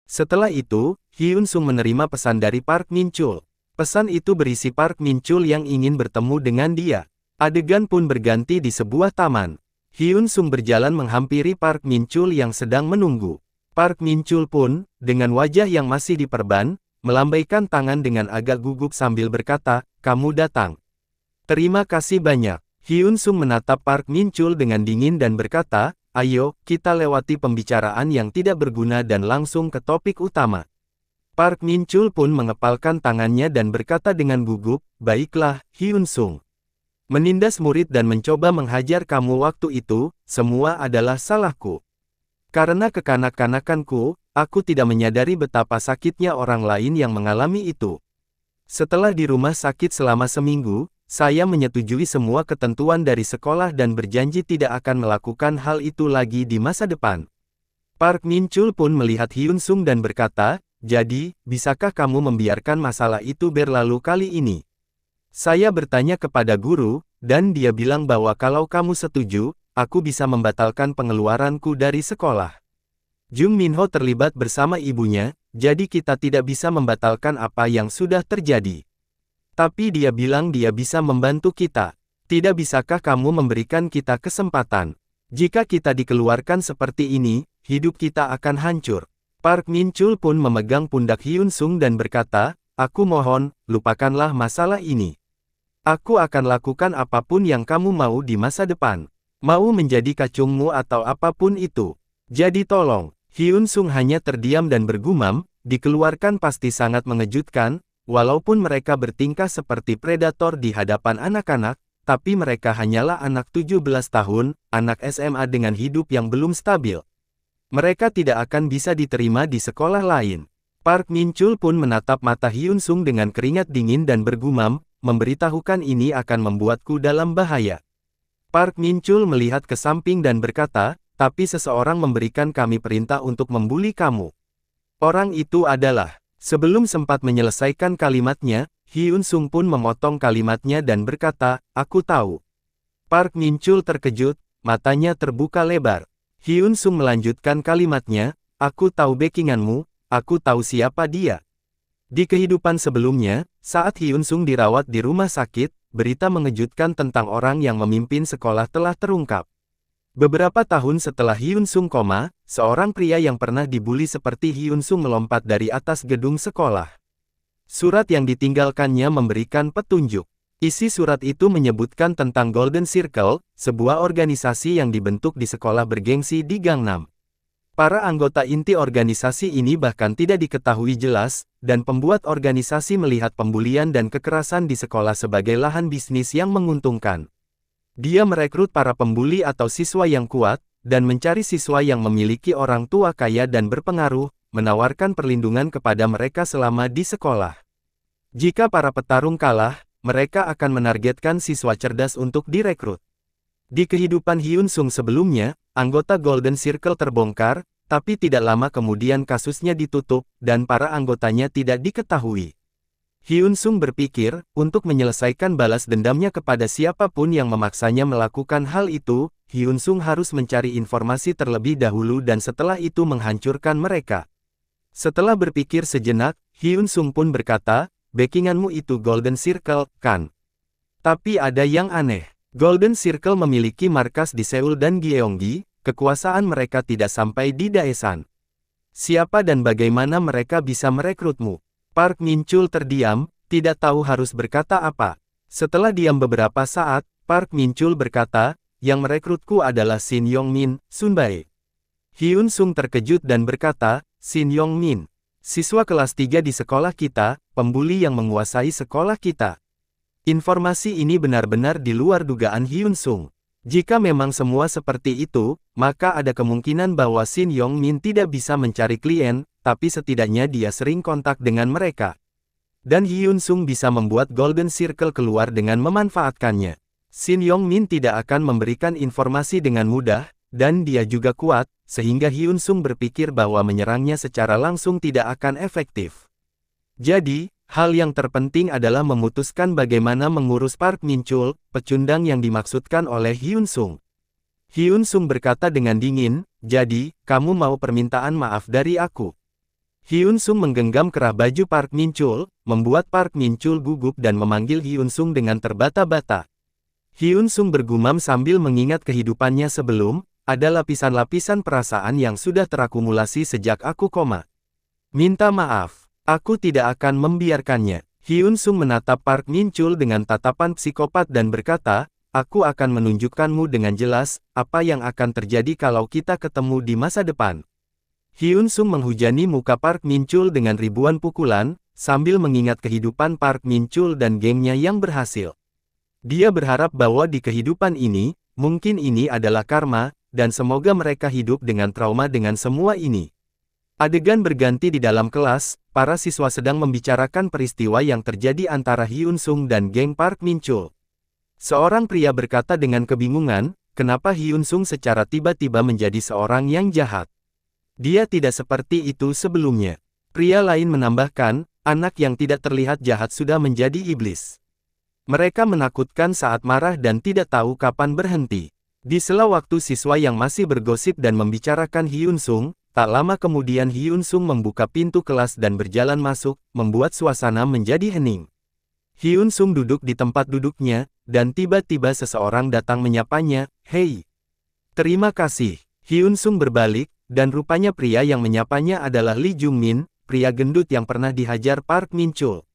Setelah itu, Hyun Sung menerima pesan dari Park Min Chul. Pesan itu berisi Park Min Chul yang ingin bertemu dengan dia. Adegan pun berganti di sebuah taman. Hyun Sung berjalan menghampiri Park Min Chul yang sedang menunggu. Park Min Chul pun, dengan wajah yang masih diperban, melambaikan tangan dengan agak gugup sambil berkata, "Kamu datang. Terima kasih banyak." Hyun Sung menatap Park Min Chul dengan dingin dan berkata, "Ayo, kita lewati pembicaraan yang tidak berguna dan langsung ke topik utama." Park Min Chul pun mengepalkan tangannya dan berkata dengan gugup, "Baiklah, Hyun Sung. Menindas murid dan mencoba menghajar kamu waktu itu, semua adalah salahku. Karena kekanak-kanakanku, aku tidak menyadari betapa sakitnya orang lain yang mengalami itu. Setelah di rumah sakit selama seminggu, saya menyetujui semua ketentuan dari sekolah dan berjanji tidak akan melakukan hal itu lagi di masa depan." Park Min Chul pun melihat Hyun Sung dan berkata, "Jadi, bisakah kamu membiarkan masalah itu berlalu kali ini? Saya bertanya kepada guru, dan dia bilang bahwa kalau kamu setuju, aku bisa membatalkan pengeluaranku dari sekolah. Jung Minho terlibat bersama ibunya, jadi kita tidak bisa membatalkan apa yang sudah terjadi. Tapi dia bilang dia bisa membantu kita. Tidak bisakah kamu memberikan kita kesempatan? Jika kita dikeluarkan seperti ini, hidup kita akan hancur." Park Min Chul pun memegang pundak Hyun Sung dan berkata, "Aku mohon, lupakanlah masalah ini. Aku akan lakukan apapun yang kamu mau di masa depan. Mau menjadi kacungmu atau apapun itu. Jadi tolong." Hyun Sung hanya terdiam dan bergumam, "Dikeluarkan pasti sangat mengejutkan. Walaupun mereka bertingkah seperti predator di hadapan anak-anak, tapi mereka hanyalah anak 17 tahun, anak SMA dengan hidup yang belum stabil. Mereka tidak akan bisa diterima di sekolah lain." Park Min Chul pun menatap mata Hyun Sung dengan keringat dingin dan bergumam, "Memberitahukan ini akan membuatku dalam bahaya." Park Min Chul melihat ke samping dan berkata, "Tapi seseorang memberikan kami perintah untuk membuli kamu. Orang itu adalah..." Sebelum sempat menyelesaikan kalimatnya, Hyun Sung pun memotong kalimatnya dan berkata, "Aku tahu." Park Min Chul terkejut, matanya terbuka lebar. Hyun Sung melanjutkan kalimatnya, "Aku tahu backinganmu, aku tahu siapa dia." Di kehidupan sebelumnya, saat Hyun Sung dirawat di rumah sakit, berita mengejutkan tentang orang yang memimpin sekolah telah terungkap. Beberapa tahun setelah Hyun Sung koma, seorang pria yang pernah dibuli seperti Hyun Sung melompat dari atas gedung sekolah. Surat yang ditinggalkannya memberikan petunjuk. Isi surat itu menyebutkan tentang Golden Circle, sebuah organisasi yang dibentuk di sekolah bergengsi di Gangnam. Para anggota inti organisasi ini bahkan tidak diketahui jelas, dan pembuat organisasi melihat pembulian dan kekerasan di sekolah sebagai lahan bisnis yang menguntungkan. Dia merekrut para pembuli atau siswa yang kuat, dan mencari siswa yang memiliki orang tua kaya dan berpengaruh, menawarkan perlindungan kepada mereka selama di sekolah. Jika para petarung kalah, mereka akan menargetkan siswa cerdas untuk direkrut. Di kehidupan Hyun Sung sebelumnya, anggota Golden Circle terbongkar, tapi tidak lama kemudian kasusnya ditutup, dan para anggotanya tidak diketahui. Hyun Sung berpikir, untuk menyelesaikan balas dendamnya kepada siapapun yang memaksanya melakukan hal itu, Hyun Sung harus mencari informasi terlebih dahulu dan setelah itu menghancurkan mereka. Setelah berpikir sejenak, Hyun Sung pun berkata, "Backinganmu itu Golden Circle, kan? Tapi ada yang aneh. Golden Circle memiliki markas di Seoul dan Gyeonggi, kekuasaan mereka tidak sampai di Daesan. Siapa dan bagaimana mereka bisa merekrutmu?" Park Min Chul terdiam, tidak tahu harus berkata apa. Setelah diam beberapa saat, Park Min Chul berkata, "Yang merekrutku adalah Shin Yong Min, Sunbae." Hyun Sung terkejut dan berkata, "Shin Yong Min? Siswa kelas 3 di sekolah kita, pembuli yang menguasai sekolah kita." Informasi ini benar-benar di luar dugaan Hyun Sung. Jika memang semua seperti itu, maka ada kemungkinan bahwa Shin Yong Min tidak bisa mencari klien, tapi setidaknya dia sering kontak dengan mereka. Dan Hyun Sung bisa membuat Golden Circle keluar dengan memanfaatkannya. Shin Yong Min tidak akan memberikan informasi dengan mudah, dan dia juga kuat, sehingga Hyun Sung berpikir bahwa menyerangnya secara langsung tidak akan efektif. Jadi, hal yang terpenting adalah memutuskan bagaimana mengurus Park Min Chul, pecundang yang dimaksudkan oleh Hyun Sung. Hyun Sung berkata dengan dingin, "Jadi, kamu mau permintaan maaf dari aku?" Hyun Sung menggenggam kerah baju Park Min Chul, membuat Park Min Chul gugup dan memanggil Hyun Sung dengan terbata-bata. Hyun Sung bergumam sambil mengingat kehidupannya sebelum, ada lapisan-lapisan perasaan yang sudah terakumulasi sejak aku koma. Minta maaf, aku tidak akan membiarkannya. Hyun Sung menatap Park Min Chul dengan tatapan psikopat dan berkata, aku akan menunjukkanmu dengan jelas, apa yang akan terjadi kalau kita ketemu di masa depan. Hyun Sung menghujani muka Park Min Chul dengan ribuan pukulan, sambil mengingat kehidupan Park Min Chul dan gengnya yang berhasil. Dia berharap bahwa di kehidupan ini, mungkin ini adalah karma, dan semoga mereka hidup dengan trauma dengan semua ini. Adegan berganti di dalam kelas, para siswa sedang membicarakan peristiwa yang terjadi antara Hyun Sung dan geng Park Min Chul. Seorang pria berkata dengan kebingungan, kenapa Hyun Sung secara tiba-tiba menjadi seorang yang jahat. Dia tidak seperti itu sebelumnya. Pria lain menambahkan, anak yang tidak terlihat jahat sudah menjadi iblis. Mereka menakutkan saat marah dan tidak tahu kapan berhenti. Di sela waktu siswa yang masih bergosip dan membicarakan Hyun Sung, tak lama kemudian Hyun Sung membuka pintu kelas dan berjalan masuk, membuat suasana menjadi hening. Hyun Sung duduk di tempat duduknya, dan tiba-tiba seseorang datang menyapanya, "Hei." "Terima kasih." Hyun Sung berbalik, dan rupanya pria yang menyapanya adalah Lee Jung Min, pria gendut yang pernah dihajar Park Min Chul.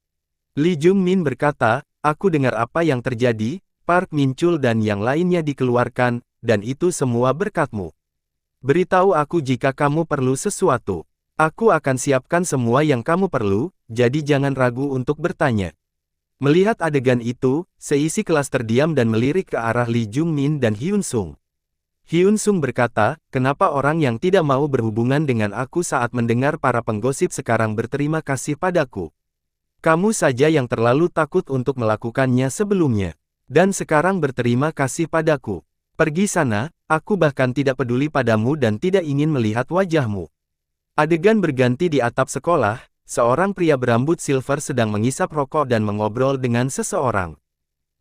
Lee Jung Min berkata, aku dengar apa yang terjadi, Park Min Chul dan yang lainnya dikeluarkan, dan itu semua berkatmu. Beritahu aku jika kamu perlu sesuatu. Aku akan siapkan semua yang kamu perlu, jadi jangan ragu untuk bertanya. Melihat adegan itu, seisi kelas terdiam dan melirik ke arah Lee Jung Min dan Hyun Sung. Hyun Sung berkata, kenapa orang yang tidak mau berhubungan dengan aku saat mendengar para penggosip sekarang berterima kasih padaku? Kamu saja yang terlalu takut untuk melakukannya sebelumnya. Dan sekarang berterima kasih padaku. Pergi sana, aku bahkan tidak peduli padamu dan tidak ingin melihat wajahmu. Adegan berganti di atap sekolah, seorang pria berambut silver sedang mengisap rokok dan mengobrol dengan seseorang.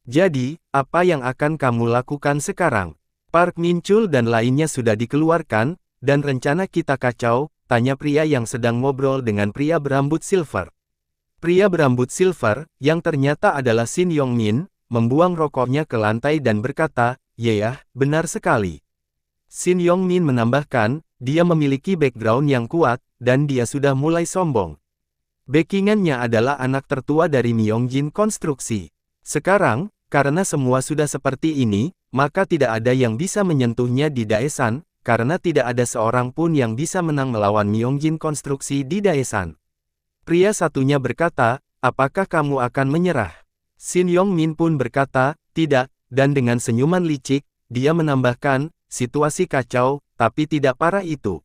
Jadi, apa yang akan kamu lakukan sekarang? Park Min Chul dan lainnya sudah dikeluarkan, dan rencana kita kacau, tanya pria yang sedang ngobrol dengan pria berambut silver. Pria berambut silver, yang ternyata adalah Shin Yong Min, membuang rokoknya ke lantai dan berkata, "Ya, benar sekali." Shin Yong Min menambahkan, dia memiliki background yang kuat, dan dia sudah mulai sombong. Backingannya adalah anak tertua dari Myeongjin Konstruksi. Sekarang, karena semua sudah seperti ini, maka tidak ada yang bisa menyentuhnya di Daesan, karena tidak ada seorang pun yang bisa menang melawan Myeongjin Konstruksi di Daesan. Pria satunya berkata, apakah kamu akan menyerah? Shin Yong Min pun berkata, tidak, dan dengan senyuman licik, dia menambahkan, situasi kacau, tapi tidak parah itu.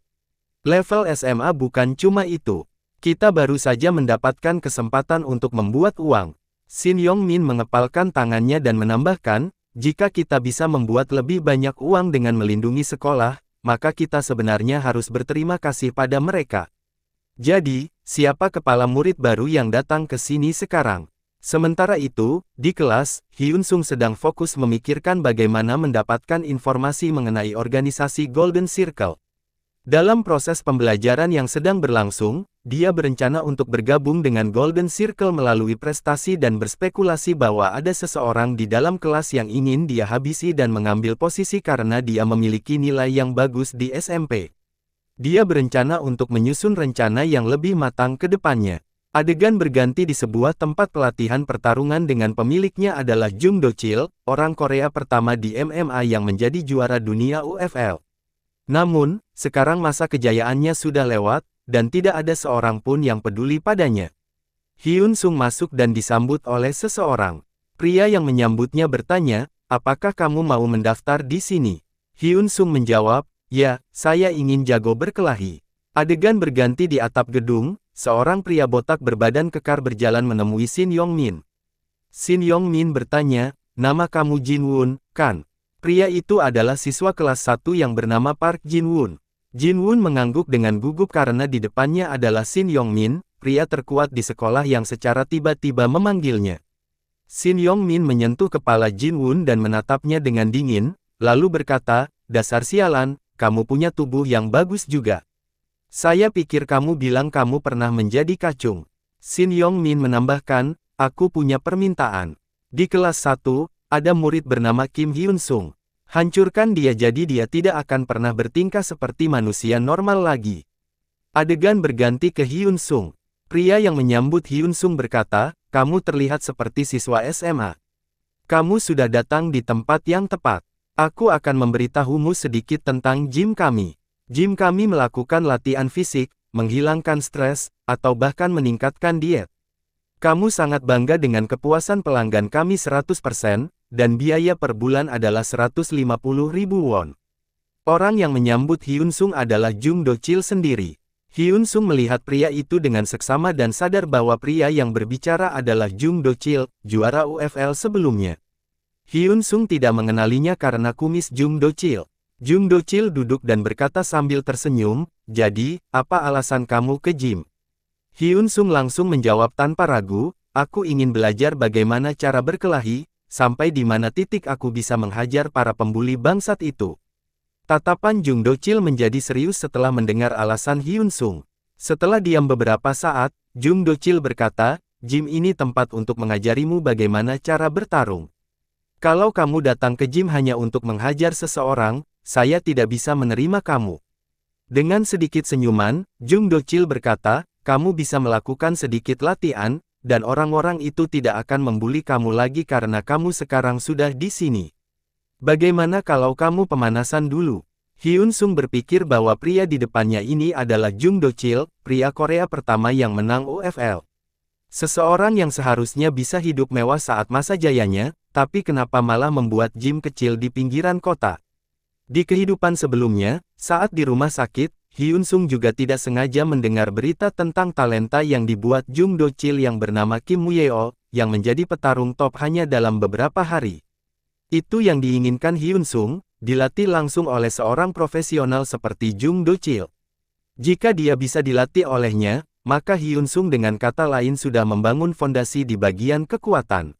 Level SMA bukan cuma itu. Kita baru saja mendapatkan kesempatan untuk membuat uang. Shin Yong Min mengepalkan tangannya dan menambahkan, jika kita bisa membuat lebih banyak uang dengan melindungi sekolah, maka kita sebenarnya harus berterima kasih pada mereka. Jadi, siapa kepala murid baru yang datang ke sini sekarang? Sementara itu, di kelas, Hyun Sung sedang fokus memikirkan bagaimana mendapatkan informasi mengenai organisasi Golden Circle. Dalam proses pembelajaran yang sedang berlangsung, dia berencana untuk bergabung dengan Golden Circle melalui prestasi dan berspekulasi bahwa ada seseorang di dalam kelas yang ingin dia habisi dan mengambil posisi karena dia memiliki nilai yang bagus di SMP. Dia berencana untuk menyusun rencana yang lebih matang ke depannya. Adegan berganti di sebuah tempat pelatihan pertarungan dengan pemiliknya adalah Jung Do-chil, orang Korea pertama di MMA yang menjadi juara dunia UFL. Namun, sekarang masa kejayaannya sudah lewat, dan tidak ada seorang pun yang peduli padanya. Hyun Sung masuk dan disambut oleh seseorang. Pria yang menyambutnya bertanya, apakah kamu mau mendaftar di sini? Hyun Sung menjawab, ya, saya ingin jago berkelahi. Adegan berganti di atap gedung, seorang pria botak berbadan kekar berjalan menemui Shin Yong Min. Shin Yong Min bertanya, nama kamu Jin Woon, kan? Pria itu adalah siswa kelas 1 yang bernama Park Jin Woon. Jin Woon mengangguk dengan gugup karena di depannya adalah Shin Yong Min, pria terkuat di sekolah yang secara tiba-tiba memanggilnya. Shin Yong Min menyentuh kepala Jin Woon dan menatapnya dengan dingin, lalu berkata, dasar sialan, kamu punya tubuh yang bagus juga. Saya pikir kamu bilang kamu pernah menjadi kacung. Shin Yong-min menambahkan, aku punya permintaan. Di kelas 1, ada murid bernama Kim Hyun-sung. Hancurkan dia jadi dia tidak akan pernah bertingkah seperti manusia normal lagi. Adegan berganti ke Hyun-sung. Pria yang menyambut Hyun-sung berkata, kamu terlihat seperti siswa SMA. Kamu sudah datang di tempat yang tepat. Aku akan memberitahumu sedikit tentang gym kami. Gym kami melakukan latihan fisik, menghilangkan stres, atau bahkan meningkatkan diet. Kamu sangat bangga dengan kepuasan pelanggan kami 100%, dan biaya per bulan adalah 150.000 won. Orang yang menyambut Hyun-sung adalah Jung Do-chil sendiri. Hyun-sung melihat pria itu dengan seksama dan sadar bahwa pria yang berbicara adalah Jung Do-chil, juara UFL sebelumnya. Hyun-sung tidak mengenalinya karena kumis Jung Do-chil. Jung Do-chil duduk dan berkata sambil tersenyum, jadi, apa alasan kamu ke gym? Hyun-sung langsung menjawab tanpa ragu, aku ingin belajar bagaimana cara berkelahi, sampai di mana titik aku bisa menghajar para pembuli bangsat itu. Tatapan Jung Do-chil menjadi serius setelah mendengar alasan Hyun-sung. Setelah diam beberapa saat, Jung Do-chil berkata, gym ini tempat untuk mengajarimu bagaimana cara bertarung. Kalau kamu datang ke gym hanya untuk menghajar seseorang, saya tidak bisa menerima kamu. Dengan sedikit senyuman, Jung Do-chil berkata, kamu bisa melakukan sedikit latihan, dan orang-orang itu tidak akan membuli kamu lagi karena kamu sekarang sudah di sini. Bagaimana kalau kamu pemanasan dulu? Hyun-sung berpikir bahwa pria di depannya ini adalah Jung Do-chil, pria Korea pertama yang menang UFL. Seseorang yang seharusnya bisa hidup mewah saat masa jayanya, tapi kenapa malah membuat gym kecil di pinggiran kota? Di kehidupan sebelumnya, saat di rumah sakit, Hyun-sung juga tidak sengaja mendengar berita tentang talenta yang dibuat Jung Do-chil yang bernama Kim Woo-yeol, yang menjadi petarung top hanya dalam beberapa hari. Itu yang diinginkan Hyun-sung, dilatih langsung oleh seorang profesional seperti Jung Do-chil. Jika dia bisa dilatih olehnya, maka Hyun-sung dengan kata lain sudah membangun fondasi di bagian kekuatan.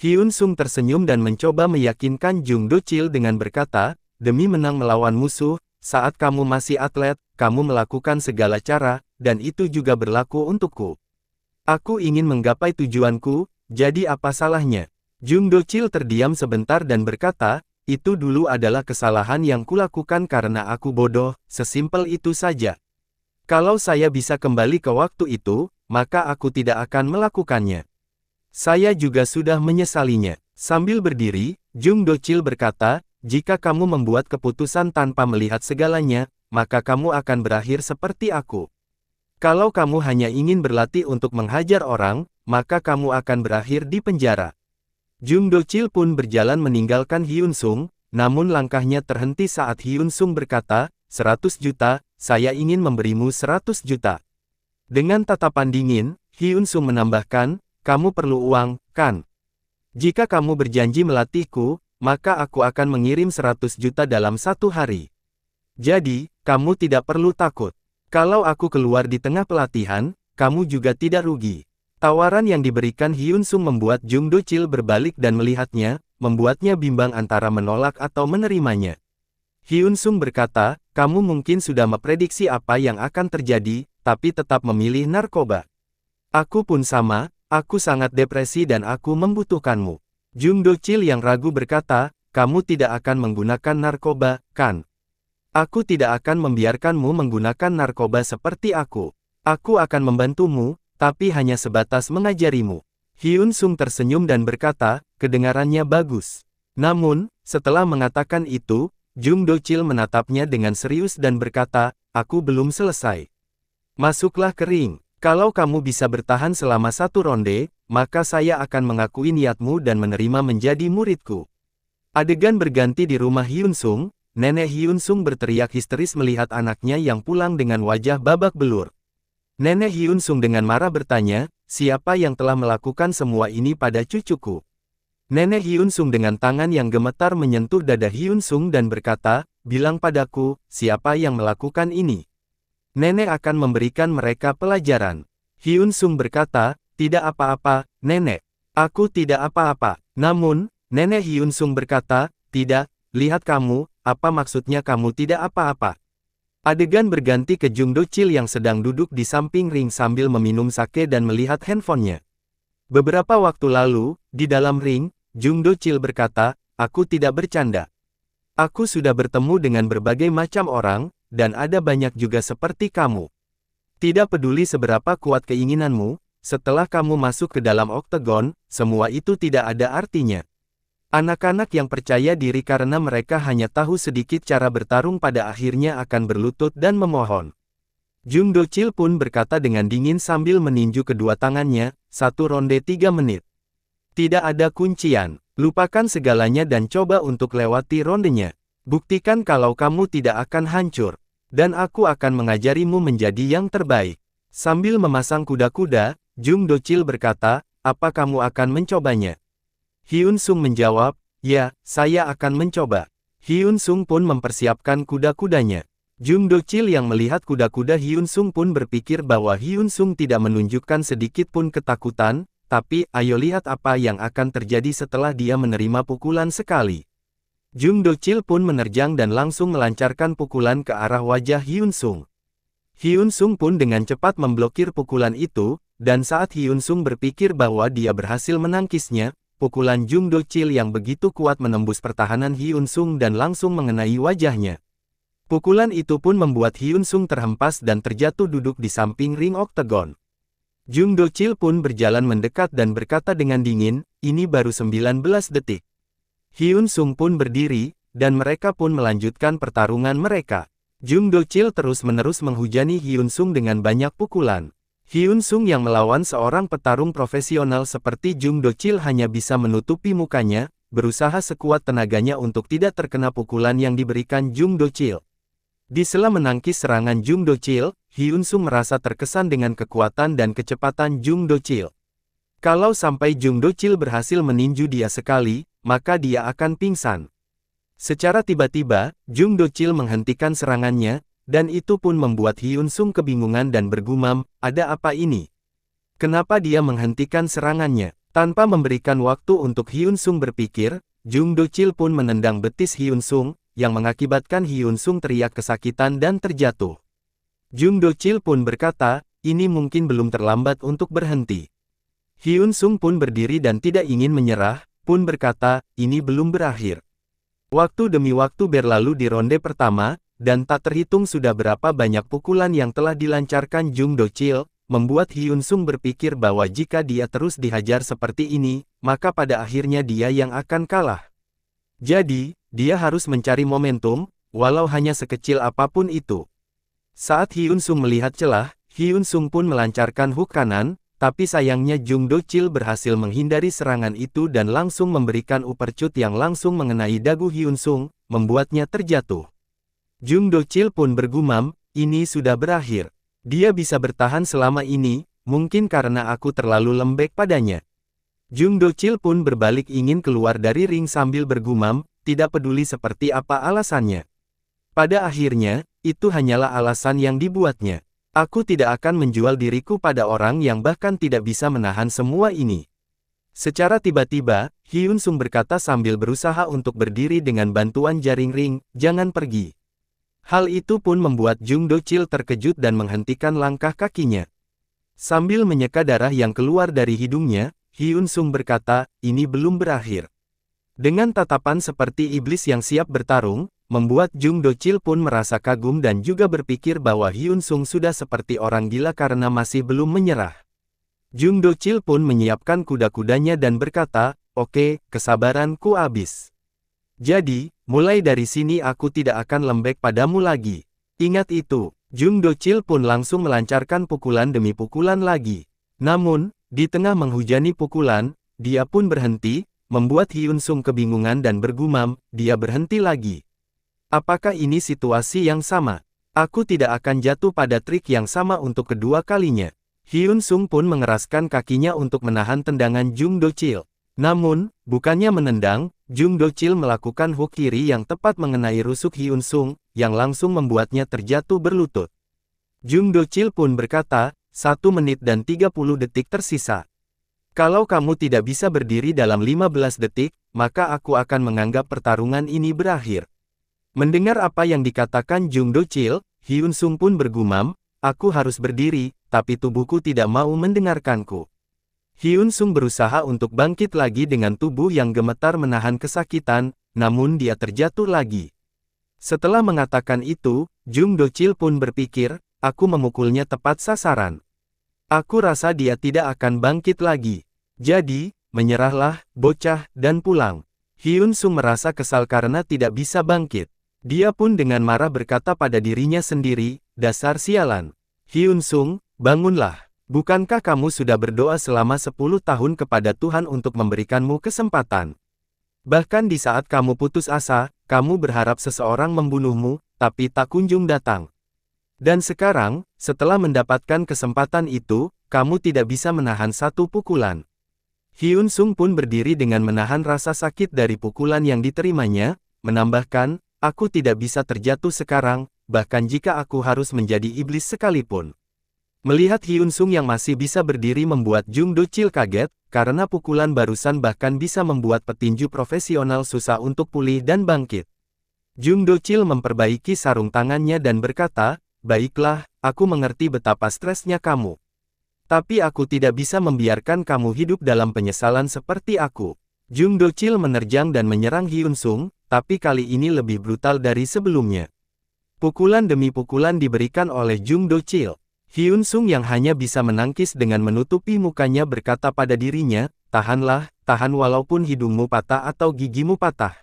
Hyun-sung tersenyum dan mencoba meyakinkan Jung Do-chil dengan berkata, demi menang melawan musuh, saat kamu masih atlet, kamu melakukan segala cara, dan itu juga berlaku untukku. Aku ingin menggapai tujuanku, jadi apa salahnya? Jung Do-chil terdiam sebentar dan berkata, itu dulu adalah kesalahan yang kulakukan karena aku bodoh, sesimpel itu saja. Kalau saya bisa kembali ke waktu itu, maka aku tidak akan melakukannya. Saya juga sudah menyesalinya. Sambil berdiri, Jung Do-chil berkata, jika kamu membuat keputusan tanpa melihat segalanya, maka kamu akan berakhir seperti aku. Kalau kamu hanya ingin berlatih untuk menghajar orang, maka kamu akan berakhir di penjara. Jung Do-chil pun berjalan meninggalkan Hyun-sung, namun langkahnya terhenti saat Hyun-sung berkata, 100 juta, saya ingin memberimu 100 juta. Dengan tatapan dingin, Hyun-sung menambahkan, kamu perlu uang, kan? Jika kamu berjanji melatihku, maka aku akan mengirim 100 juta dalam satu hari. Jadi, kamu tidak perlu takut. Kalau aku keluar di tengah pelatihan, kamu juga tidak rugi. Tawaran yang diberikan Hyun-sung membuat Jung Do-chil berbalik dan melihatnya, membuatnya bimbang antara menolak atau menerimanya. Hyun-sung berkata, kamu mungkin sudah memprediksi apa yang akan terjadi, tapi tetap memilih narkoba. Aku pun sama, aku sangat depresi dan aku membutuhkanmu. Jung Do-chil yang ragu berkata, kamu tidak akan menggunakan narkoba, kan? Aku tidak akan membiarkanmu menggunakan narkoba seperti aku. Aku akan membantumu, tapi hanya sebatas mengajarimu. Hyun-sung tersenyum dan berkata, kedengarannya bagus. Namun, setelah mengatakan itu, Jung Do-chil menatapnya dengan serius dan berkata, aku belum selesai. Masuklah ke ring. Kalau kamu bisa bertahan selama satu ronde, maka saya akan mengakui niatmu dan menerima menjadi muridku. Adegan berganti di rumah Hyun-sung, nenek Hyun-sung berteriak histeris melihat anaknya yang pulang dengan wajah babak belur. Nenek Hyun-sung dengan marah bertanya, siapa yang telah melakukan semua ini pada cucuku? Nenek Hyun-sung dengan tangan yang gemetar menyentuh dada Hyun-sung dan berkata, bilang padaku, siapa yang melakukan ini? Nenek akan memberikan mereka pelajaran. Hyun-sung berkata, tidak apa-apa, nenek. Aku tidak apa-apa. Namun, nenek Hyun-sung berkata, tidak, lihat kamu, apa maksudnya kamu tidak apa-apa? Adegan berganti ke Jung Do-chil yang sedang duduk di samping ring sambil meminum sake dan melihat handphonenya. Beberapa waktu lalu, di dalam ring, Jung Do-chil berkata, "Aku tidak bercanda. Aku sudah bertemu dengan berbagai macam orang, dan ada banyak juga seperti kamu. Tidak peduli seberapa kuat keinginanmu, setelah kamu masuk ke dalam oktagon, semua itu tidak ada artinya. Anak-anak yang percaya diri karena mereka hanya tahu sedikit cara bertarung pada akhirnya akan berlutut dan memohon." Jung Do-chil pun berkata dengan dingin sambil meninju kedua tangannya, 1 ronde 3 menit. Tidak ada kuncian. Lupakan segalanya dan coba untuk lewati rondenya. Buktikan kalau kamu tidak akan hancur. Dan aku akan mengajarimu menjadi yang terbaik. Sambil memasang kuda-kuda, Jung Do-chil berkata, "Apa kamu akan mencobanya?" Hyun Sung menjawab, "Ya, saya akan mencoba." Hyun Sung pun mempersiapkan kuda-kudanya. Jung Do-chil yang melihat kuda-kuda Hyun Sung pun berpikir bahwa Hyun Sung tidak menunjukkan sedikit pun ketakutan, tapi ayo lihat apa yang akan terjadi setelah dia menerima pukulan sekali. Jung Do-chil pun menerjang dan langsung melancarkan pukulan ke arah wajah Hyun Sung. Hyun Sung pun dengan cepat memblokir pukulan itu, dan saat Hyun Sung berpikir bahwa dia berhasil menangkisnya, pukulan Jung Do-chil yang begitu kuat menembus pertahanan Hyun Sung dan langsung mengenai wajahnya. Pukulan itu pun membuat Hyun Sung terhempas dan terjatuh duduk di samping ring oktagon. Jung Do-chil pun berjalan mendekat dan berkata dengan dingin, "Ini baru 19 detik." Hyun Sung pun berdiri, dan mereka pun melanjutkan pertarungan mereka. Jung Do-chil terus-menerus menghujani Hyun Sung dengan banyak pukulan. Hyun Sung yang melawan seorang petarung profesional seperti Jung Do-chil hanya bisa menutupi mukanya, berusaha sekuat tenaganya untuk tidak terkena pukulan yang diberikan Jung Do-chil. Di sela menangkis serangan Jung Do-chil, Hyun Sung merasa terkesan dengan kekuatan dan kecepatan Jung Do-chil. Kalau sampai Jung Do-chil berhasil meninju dia sekali, maka dia akan pingsan. Secara tiba-tiba, Jung Do-chil menghentikan serangannya, dan itu pun membuat Hyun Sung kebingungan dan bergumam, "Ada apa ini? Kenapa dia menghentikan serangannya?" Tanpa memberikan waktu untuk Hyun Sung berpikir, Jung Do-chil pun menendang betis Hyun Sung, yang mengakibatkan Hyun Sung teriak kesakitan dan terjatuh. Jung Do-chil pun berkata, "Ini mungkin belum terlambat untuk berhenti." Hyun Sung pun berdiri dan tidak ingin menyerah, pun berkata, "Ini belum berakhir." Waktu demi waktu berlalu di ronde pertama, dan tak terhitung sudah berapa banyak pukulan yang telah dilancarkan Jung Do-chil, membuat Hyun Sung berpikir bahwa jika dia terus dihajar seperti ini, maka pada akhirnya dia yang akan kalah. Jadi, dia harus mencari momentum, walau hanya sekecil apapun itu. Saat Hyun Sung melihat celah, Hyun Sung pun melancarkan hook kanan, tapi sayangnya Jung Do-chil berhasil menghindari serangan itu dan langsung memberikan uppercut yang langsung mengenai dagu Hyun Sung, membuatnya terjatuh. Jung Do-chil pun bergumam, "Ini sudah berakhir. Dia bisa bertahan selama ini, mungkin karena aku terlalu lembek padanya." Jung Do-chil pun berbalik ingin keluar dari ring sambil bergumam, tidak peduli seperti apa alasannya. Pada akhirnya, itu hanyalah alasan yang dibuatnya. "Aku tidak akan menjual diriku pada orang yang bahkan tidak bisa menahan semua ini." Secara tiba-tiba, Hyun Sung berkata sambil berusaha untuk berdiri dengan bantuan jaring ring, "Jangan pergi." Hal itu pun membuat Jung Do-chil terkejut dan menghentikan langkah kakinya. Sambil menyeka darah yang keluar dari hidungnya, Hyun Sung berkata, "Ini belum berakhir." Dengan tatapan seperti iblis yang siap bertarung, membuat Jung Do-chil pun merasa kagum dan juga berpikir bahwa Hyun Sung sudah seperti orang gila karena masih belum menyerah. Jung Do-chil pun menyiapkan kuda-kudanya dan berkata, "Oke, kesabaranku habis. Jadi, mulai dari sini aku tidak akan lembek padamu lagi." Ingat itu, Jung Do-chil pun langsung melancarkan pukulan demi pukulan lagi. Namun, di tengah menghujani pukulan, dia pun berhenti, membuat Hyun Sung kebingungan dan bergumam, "Dia berhenti lagi. Apakah ini situasi yang sama? Aku tidak akan jatuh pada trik yang sama untuk kedua kalinya." Hyun Sung pun mengeraskan kakinya untuk menahan tendangan Jung Do-chil. Namun, bukannya menendang, Jung Do-chil melakukan hook kiri yang tepat mengenai rusuk Hyun Sung, yang langsung membuatnya terjatuh berlutut. Jung Do-chil pun berkata, 1 menit dan 30 detik tersisa. Kalau kamu tidak bisa berdiri dalam 15 detik, maka aku akan menganggap pertarungan ini berakhir. Mendengar apa yang dikatakan Jung Do-chil, Hyun Sung pun bergumam, aku harus berdiri, tapi tubuhku tidak mau mendengarkanku. Hyun Sung berusaha untuk bangkit lagi dengan tubuh yang gemetar menahan kesakitan, namun dia terjatuh lagi. Setelah mengatakan itu, Jung Do-chil pun berpikir, aku memukulnya tepat sasaran. Aku rasa dia tidak akan bangkit lagi. Jadi, menyerahlah, bocah, dan pulang. Hyun Sung merasa kesal karena tidak bisa bangkit. Dia pun dengan marah berkata pada dirinya sendiri, dasar sialan. Hyun Sung, bangunlah. Bukankah kamu sudah berdoa selama 10 tahun kepada Tuhan untuk memberikanmu kesempatan? Bahkan di saat kamu putus asa, kamu berharap seseorang membunuhmu, tapi tak kunjung datang. Dan sekarang, setelah mendapatkan kesempatan itu, kamu tidak bisa menahan satu pukulan. Hyun Sung pun berdiri dengan menahan rasa sakit dari pukulan yang diterimanya, menambahkan, aku tidak bisa terjatuh sekarang, bahkan jika aku harus menjadi iblis sekalipun. Melihat Hyun Sung yang masih bisa berdiri membuat Jung Do-chil kaget, karena pukulan barusan bahkan bisa membuat petinju profesional susah untuk pulih dan bangkit. Jung Do-chil memperbaiki sarung tangannya dan berkata, baiklah, aku mengerti betapa stresnya kamu. Tapi aku tidak bisa membiarkan kamu hidup dalam penyesalan seperti aku. Jung Do-chil menerjang dan menyerang Hyun Sung, tapi kali ini lebih brutal dari sebelumnya. Pukulan demi pukulan diberikan oleh Jung Do-chil. Hyun Sung yang hanya bisa menangkis dengan menutupi mukanya berkata pada dirinya, tahanlah, tahan walaupun hidungmu patah atau gigimu patah.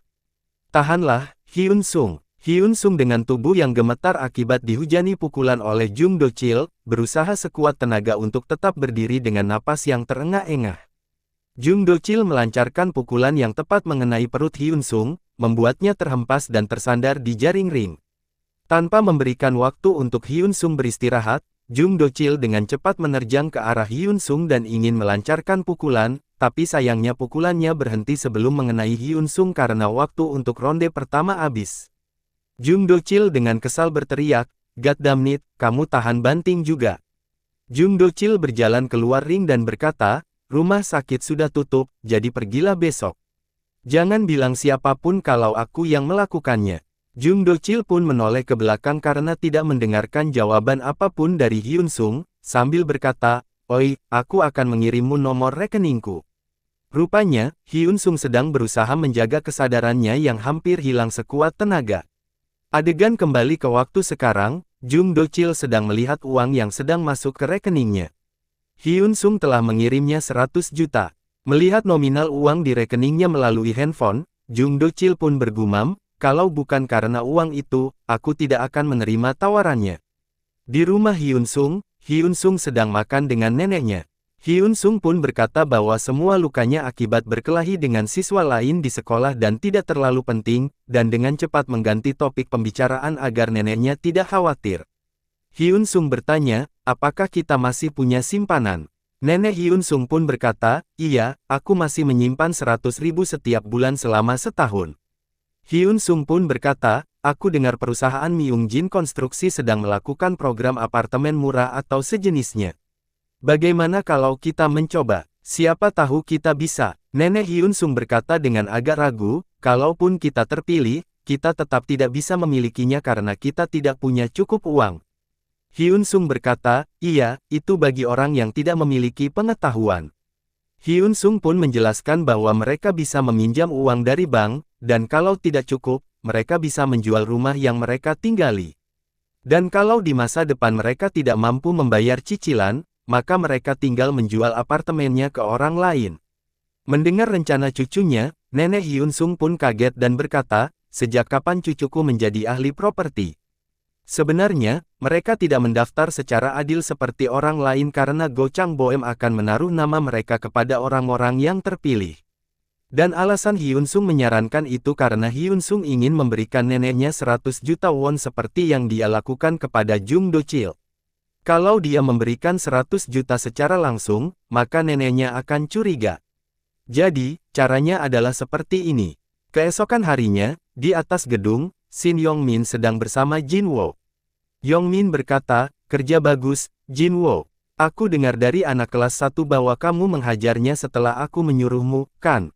Tahanlah, Hyun Sung. Hyun Sung dengan tubuh yang gemetar akibat dihujani pukulan oleh Jung Do-chil, berusaha sekuat tenaga untuk tetap berdiri dengan napas yang terengah-engah. Jung Do-chil melancarkan pukulan yang tepat mengenai perut Hyun Sung, membuatnya terhempas dan tersandar di jaring ring. Tanpa memberikan waktu untuk Hyun Sung beristirahat, Jung Do-chil dengan cepat menerjang ke arah Hyun Sung dan ingin melancarkan pukulan, tapi sayangnya pukulannya berhenti sebelum mengenai Hyun Sung karena waktu untuk ronde pertama habis. Jung Do-chil dengan kesal berteriak, God damn it, kamu tahan banting juga. Jung Do-chil berjalan keluar ring dan berkata, rumah sakit sudah tutup, jadi pergilah besok. Jangan bilang siapapun kalau aku yang melakukannya. Jung Do-chil pun menoleh ke belakang karena tidak mendengarkan jawaban apapun dari Hyun Sung, sambil berkata, oi, aku akan mengirimmu nomor rekeningku. Rupanya, Hyun Sung sedang berusaha menjaga kesadarannya yang hampir hilang sekuat tenaga. Adegan kembali ke waktu sekarang, Jung Do-chil sedang melihat uang yang sedang masuk ke rekeningnya. Hyun Sung telah mengirimnya 100 juta. Melihat nominal uang di rekeningnya melalui handphone, Jung Do-chil pun bergumam, kalau bukan karena uang itu, aku tidak akan menerima tawarannya. Di rumah Hyun Sung sedang makan dengan neneknya. Hyun Sung pun berkata bahwa semua lukanya akibat berkelahi dengan siswa lain di sekolah dan tidak terlalu penting, dan dengan cepat mengganti topik pembicaraan agar neneknya tidak khawatir. Hyun Sung bertanya, apakah kita masih punya simpanan? Nenek Hyun Sung pun berkata, iya, aku masih menyimpan 100.000 setiap bulan selama setahun. Hyun Sung pun berkata, aku dengar perusahaan Myung-jin Konstruksi sedang melakukan program apartemen murah atau sejenisnya. Bagaimana kalau kita mencoba? Siapa tahu kita bisa. Nenek Hyun Sung berkata dengan agak ragu, kalaupun kita terpilih, kita tetap tidak bisa memilikinya karena kita tidak punya cukup uang. Hyun Sung berkata, iya, itu bagi orang yang tidak memiliki pengetahuan. Hyun Sung pun menjelaskan bahwa mereka bisa meminjam uang dari bank, dan kalau tidak cukup, mereka bisa menjual rumah yang mereka tinggali. Dan kalau di masa depan mereka tidak mampu membayar cicilan, maka mereka tinggal menjual apartemennya ke orang lain. Mendengar rencana cucunya, nenek Hyun Sung pun kaget dan berkata, sejak kapan cucuku menjadi ahli properti? Sebenarnya, mereka tidak mendaftar secara adil seperti orang lain karena Go Chang Boem akan menaruh nama mereka kepada orang-orang yang terpilih. Dan alasan Hyun Sung menyarankan itu karena Hyun Sung ingin memberikan neneknya 100 juta won seperti yang dia lakukan kepada Jung Do-chil. Kalau dia memberikan 100 juta secara langsung, maka neneknya akan curiga. Jadi, caranya adalah seperti ini. Keesokan harinya, di atas gedung, Shin Yong-min sedang bersama Jin Woo. Yong-min berkata, kerja bagus, Jin Woo. Aku dengar dari anak kelas 1 bahwa kamu menghajarnya setelah aku menyuruhmu, kan?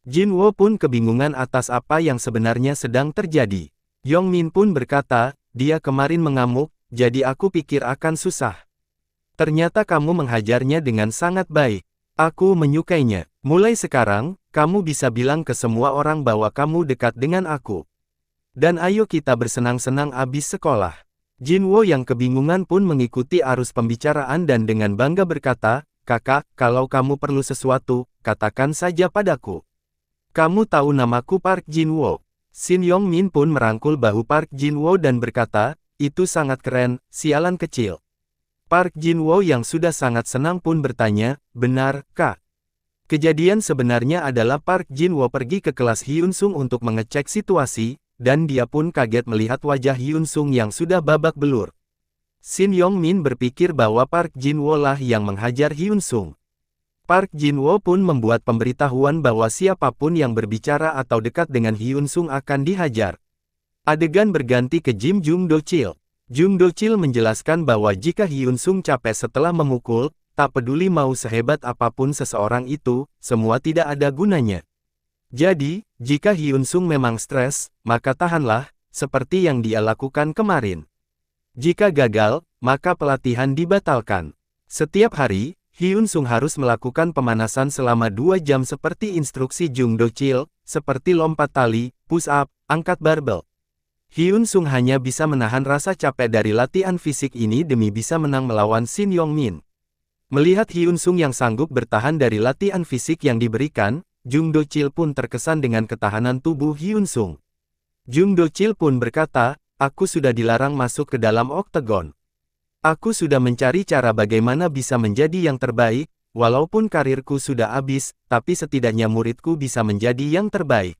Jin Woo pun kebingungan atas apa yang sebenarnya sedang terjadi. Yong-min pun berkata, dia kemarin mengamuk, jadi aku pikir akan susah. Ternyata kamu menghajarnya dengan sangat baik. Aku menyukainya. Mulai sekarang, kamu bisa bilang ke semua orang bahwa kamu dekat dengan aku. Dan ayo kita bersenang-senang abis sekolah. Jinwo yang kebingungan pun mengikuti arus pembicaraan dan dengan bangga berkata, "Kakak, kalau kamu perlu sesuatu, katakan saja padaku. Kamu tahu namaku Park Jinwo." Shin Yong-min pun merangkul bahu Park Jinwo dan berkata, "Itu sangat keren, sialan kecil." Park Jinwo yang sudah sangat senang pun bertanya, "Benar, Kak?" Kejadian sebenarnya adalah Park Jinwo pergi ke kelas Hyun Sung untuk mengecek situasi, dan dia pun kaget melihat wajah Hyun Sung yang sudah babak belur. Shin Yong-min berpikir bahwa Park Jinwo lah yang menghajar Hyun Sung. Park Jinwo pun membuat pemberitahuan bahwa siapapun yang berbicara atau dekat dengan Hyun Sung akan dihajar. Adegan berganti ke Jim Jung Do-chil. Jung Do-chil menjelaskan bahwa jika Hyun Sung capek setelah memukul, tak peduli mau sehebat apapun seseorang itu, semua tidak ada gunanya. Jadi, jika Hyun Sung memang stres, maka tahanlah, seperti yang dia lakukan kemarin. Jika gagal, maka pelatihan dibatalkan. Setiap hari, Hyun Sung harus melakukan pemanasan selama 2 jam seperti instruksi Jung Do-chil, seperti lompat tali, push up, angkat barbel. Hyun Sung hanya bisa menahan rasa capek dari latihan fisik ini demi bisa menang melawan Shin Yong-min. Melihat Hyun Sung yang sanggup bertahan dari latihan fisik yang diberikan, Jung Do-chil pun terkesan dengan ketahanan tubuh Hyun Sung. Jung Do-chil pun berkata, "Aku sudah dilarang masuk ke dalam oktagon. Aku sudah mencari cara bagaimana bisa menjadi yang terbaik, walaupun karirku sudah habis, tapi setidaknya muridku bisa menjadi yang terbaik."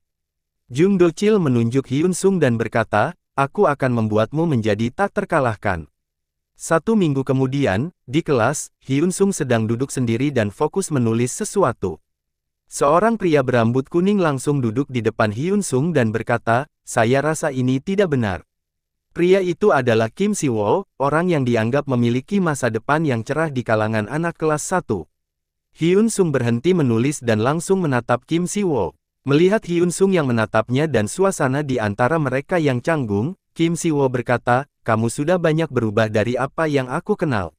Jung Do-chil menunjuk Hyun Sung dan berkata, "Aku akan membuatmu menjadi tak terkalahkan." 1 minggu kemudian, di kelas, Hyun Sung sedang duduk sendiri dan fokus menulis sesuatu. Seorang pria berambut kuning langsung duduk di depan Hyun Sung dan berkata, "Saya rasa ini tidak benar." Pria itu adalah Kim Si-woo, orang yang dianggap memiliki masa depan yang cerah di kalangan anak kelas 1. Hyun Sung berhenti menulis dan langsung menatap Kim Si-woo. Melihat Hyun Sung yang menatapnya dan suasana di antara mereka yang canggung, Kim Si-woo berkata, "Kamu sudah banyak berubah dari apa yang aku kenal.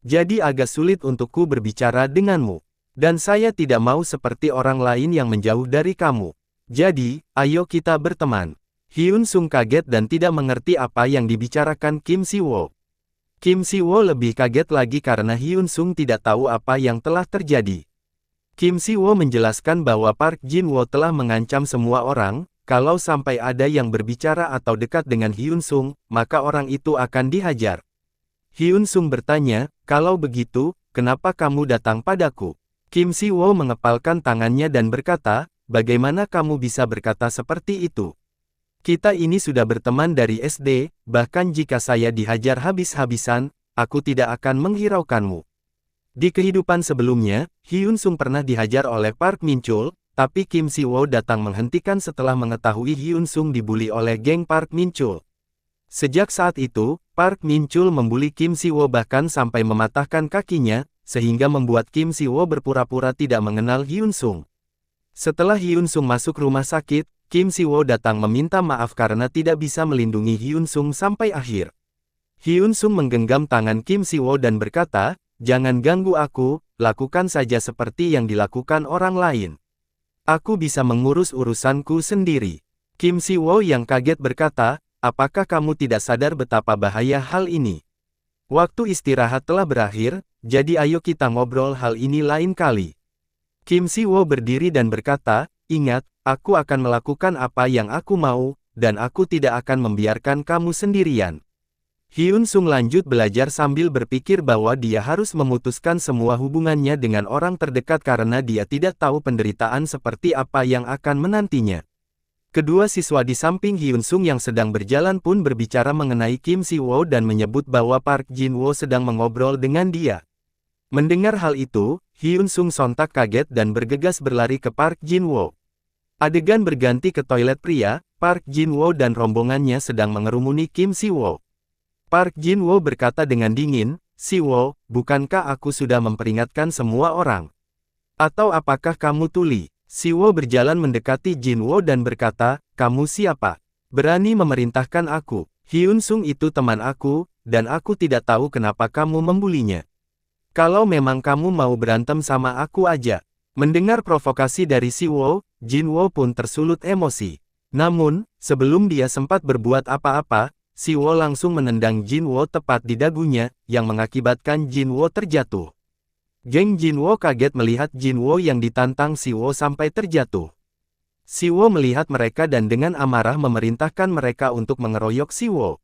Jadi agak sulit untukku berbicara denganmu. Dan saya tidak mau seperti orang lain yang menjauh dari kamu. Jadi, ayo kita berteman." Hyun Sung kaget dan tidak mengerti apa yang dibicarakan Kim Si-woo. Kim Si-woo lebih kaget lagi karena Hyun Sung tidak tahu apa yang telah terjadi. Kim Si-woo menjelaskan bahwa Park Jin-woo telah mengancam semua orang, kalau sampai ada yang berbicara atau dekat dengan Hyun Sung, maka orang itu akan dihajar. Hyun Sung bertanya, "Kalau begitu, kenapa kamu datang padaku?" Kim Si-woo mengepalkan tangannya dan berkata, "Bagaimana kamu bisa berkata seperti itu? Kita ini sudah berteman dari SD, bahkan jika saya dihajar habis-habisan, aku tidak akan menghiraukanmu." Di kehidupan sebelumnya, Hyun Sung pernah dihajar oleh Park Min-chul, tapi Kim Si-woo datang menghentikan setelah mengetahui Hyun Sung dibuli oleh geng Park Min-chul. Sejak saat itu, Park Min-chul membuli Kim Si-woo bahkan sampai mematahkan kakinya, sehingga membuat Kim Si-woo berpura-pura tidak mengenal Hyun Sung. Setelah Hyun Sung masuk rumah sakit, Kim Si-woo datang meminta maaf karena tidak bisa melindungi Hyun Sung sampai akhir. Hyun Sung menggenggam tangan Kim Si-woo dan berkata, "Jangan ganggu aku, lakukan saja seperti yang dilakukan orang lain. Aku bisa mengurus urusanku sendiri." Kim Si-woo yang kaget berkata, "Apakah kamu tidak sadar betapa bahaya hal ini? Waktu istirahat telah berakhir, jadi ayo kita ngobrol hal ini lain kali." Kim Si-woo berdiri dan berkata, "Ingat, aku akan melakukan apa yang aku mau, dan aku tidak akan membiarkan kamu sendirian." Hyun Sung lanjut belajar sambil berpikir bahwa dia harus memutuskan semua hubungannya dengan orang terdekat karena dia tidak tahu penderitaan seperti apa yang akan menantinya. Kedua siswa di samping Hyun Sung yang sedang berjalan pun berbicara mengenai Kim Si-woo dan menyebut bahwa Park Jin-woo sedang mengobrol dengan dia. Mendengar hal itu, Hyun Sung sontak kaget dan bergegas berlari ke Park Jin-woo. Adegan berganti ke toilet pria, Park Jin-woo dan rombongannya sedang mengerumuni Kim Si-woo. Park Jin-woo berkata dengan dingin, "Si-woo, bukankah aku sudah memperingatkan semua orang? Atau apakah kamu tuli?" Si-woo berjalan mendekati Jin-woo dan berkata, "Kamu siapa? Berani memerintahkan aku?" Hyun Sung itu teman aku, dan aku tidak tahu kenapa kamu membulinya. Kalau memang kamu mau berantem sama aku aja. Mendengar provokasi dari Siwo, Jinwo pun tersulut emosi. Namun, sebelum dia sempat berbuat apa-apa, Siwo langsung menendang Jinwo tepat di dagunya, yang mengakibatkan Jinwo terjatuh. Geng Jinwo kaget melihat Jinwo yang ditantang Siwo sampai terjatuh. Siwo melihat mereka dan dengan amarah memerintahkan mereka untuk mengeroyok Siwo.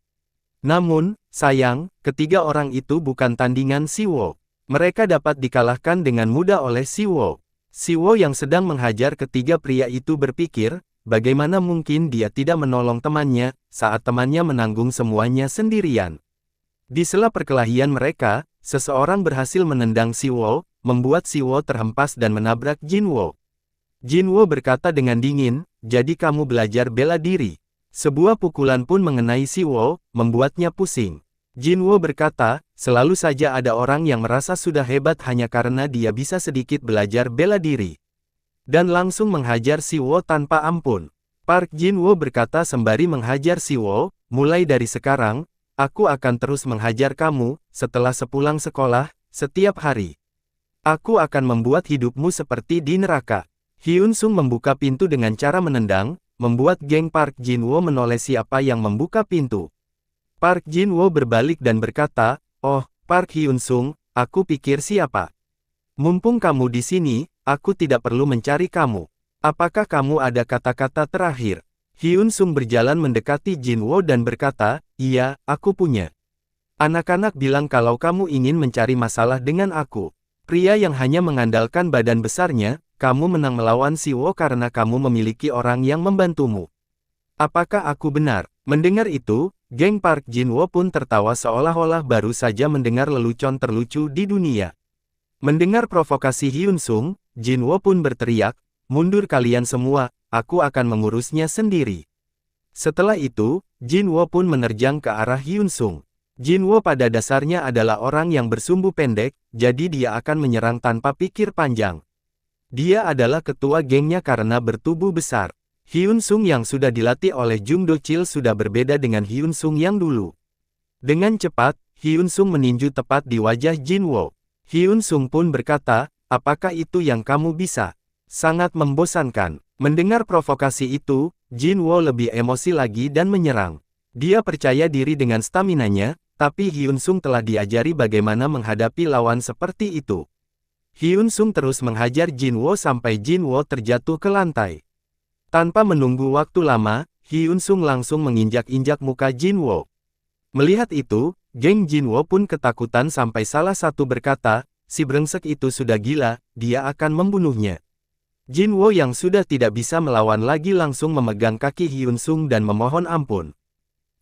Namun, sayang, ketiga orang itu bukan tandingan Siwo. Mereka dapat dikalahkan dengan mudah oleh Siwo. Siwo yang sedang menghajar ketiga pria itu berpikir, bagaimana mungkin dia tidak menolong temannya, saat temannya menanggung semuanya sendirian. Di sela perkelahian mereka, seseorang berhasil menendang Siwo, membuat Siwo terhempas dan menabrak Jinwo. Jinwo berkata dengan dingin, jadi kamu belajar bela diri. Sebuah pukulan pun mengenai Siwo, membuatnya pusing. Jinwo berkata, selalu saja ada orang yang merasa sudah hebat hanya karena dia bisa sedikit belajar bela diri. Dan langsung menghajar Siwo tanpa ampun. Park Jinwo berkata sembari menghajar Siwo, mulai dari sekarang, aku akan terus menghajar kamu, setelah sepulang sekolah, setiap hari. Aku akan membuat hidupmu seperti di neraka. Hyun Sung membuka pintu dengan cara menendang, membuat geng Park Jinwo menoleh siapa yang membuka pintu. Park Jinwo berbalik dan berkata, oh, Park Hyun Sung, aku pikir siapa? Mumpung kamu di sini, aku tidak perlu mencari kamu. Apakah kamu ada kata-kata terakhir? Hyun Sung berjalan mendekati Jinwo dan berkata, iya, aku punya. Anak-anak bilang kalau kamu ingin mencari masalah dengan aku. Pria yang hanya mengandalkan badan besarnya, kamu menang melawan Siwo karena kamu memiliki orang yang membantumu. Apakah aku benar? Mendengar itu, geng Park Jinwo pun tertawa seolah-olah baru saja mendengar lelucon terlucu di dunia. Mendengar provokasi Hyun Sung, Jinwo pun berteriak, mundur kalian semua, aku akan mengurusnya sendiri. Setelah itu, Jinwo pun menerjang ke arah Hyun Sung. Jinwo pada dasarnya adalah orang yang bersumbu pendek, jadi dia akan menyerang tanpa pikir panjang. Dia adalah ketua gengnya karena bertubuh besar. Hyun Sung yang sudah dilatih oleh Jung Do-chil sudah berbeda dengan Hyun Sung yang dulu. Dengan cepat, Hyun Sung meninju tepat di wajah Jinwo. Hyun Sung pun berkata, apakah itu yang kamu bisa? Sangat membosankan. Mendengar provokasi itu, Jinwo lebih emosi lagi dan menyerang. Dia percaya diri dengan staminanya, tapi Hyun Sung telah diajari bagaimana menghadapi lawan seperti itu. Hyun Sung terus menghajar Jinwo sampai Jinwo terjatuh ke lantai. Tanpa menunggu waktu lama, Hyun Sung langsung menginjak-injak muka Jinwo. Melihat itu, geng Jinwo pun ketakutan sampai salah satu berkata, si brengsek itu sudah gila, dia akan membunuhnya. Jinwo yang sudah tidak bisa melawan lagi langsung memegang kaki Hyun Sung dan memohon ampun.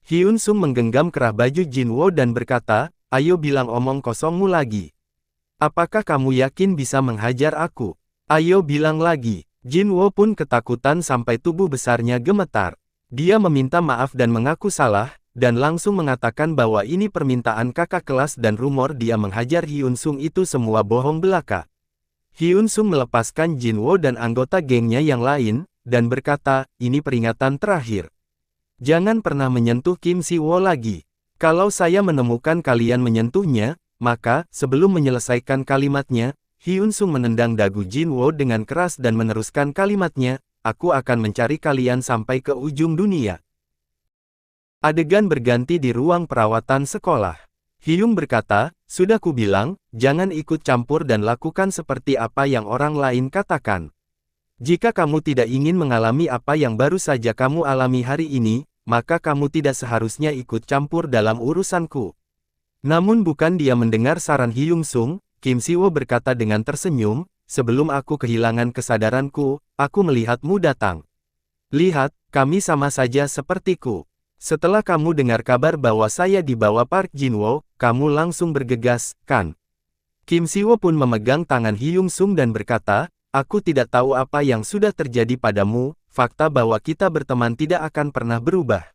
Hyun Sung menggenggam kerah baju Jinwo dan berkata, ayo bilang omong kosongmu lagi. Apakah kamu yakin bisa menghajar aku? Ayo bilang lagi. Jinwo pun ketakutan sampai tubuh besarnya gemetar. Dia meminta maaf dan mengaku salah, dan langsung mengatakan bahwa ini permintaan kakak kelas dan rumor dia menghajar Hyun Sung itu semua bohong belaka. Hyun Sung melepaskan Jinwo dan anggota gengnya yang lain, dan berkata, ini peringatan terakhir. Jangan pernah menyentuh Kim Siwo lagi. Kalau saya menemukan kalian menyentuhnya, maka, sebelum menyelesaikan kalimatnya, Hyun Sung menendang dagu Jinwo dengan keras dan meneruskan kalimatnya, aku akan mencari kalian sampai ke ujung dunia. Adegan berganti di ruang perawatan sekolah. Hyun berkata, sudah kubilang, jangan ikut campur dan lakukan seperti apa yang orang lain katakan. Jika kamu tidak ingin mengalami apa yang baru saja kamu alami hari ini, maka kamu tidak seharusnya ikut campur dalam urusanku. Namun bukan dia mendengar saran Hyun Sung, Kim Siwo berkata dengan tersenyum, sebelum aku kehilangan kesadaranku, aku melihatmu datang. Lihat, kami sama saja sepertiku. Setelah kamu dengar kabar bahwa saya dibawa Park Jinwo, kamu langsung bergegas, kan? Kim Siwo pun memegang tangan Hyun Sung dan berkata, aku tidak tahu apa yang sudah terjadi padamu, fakta bahwa kita berteman tidak akan pernah berubah.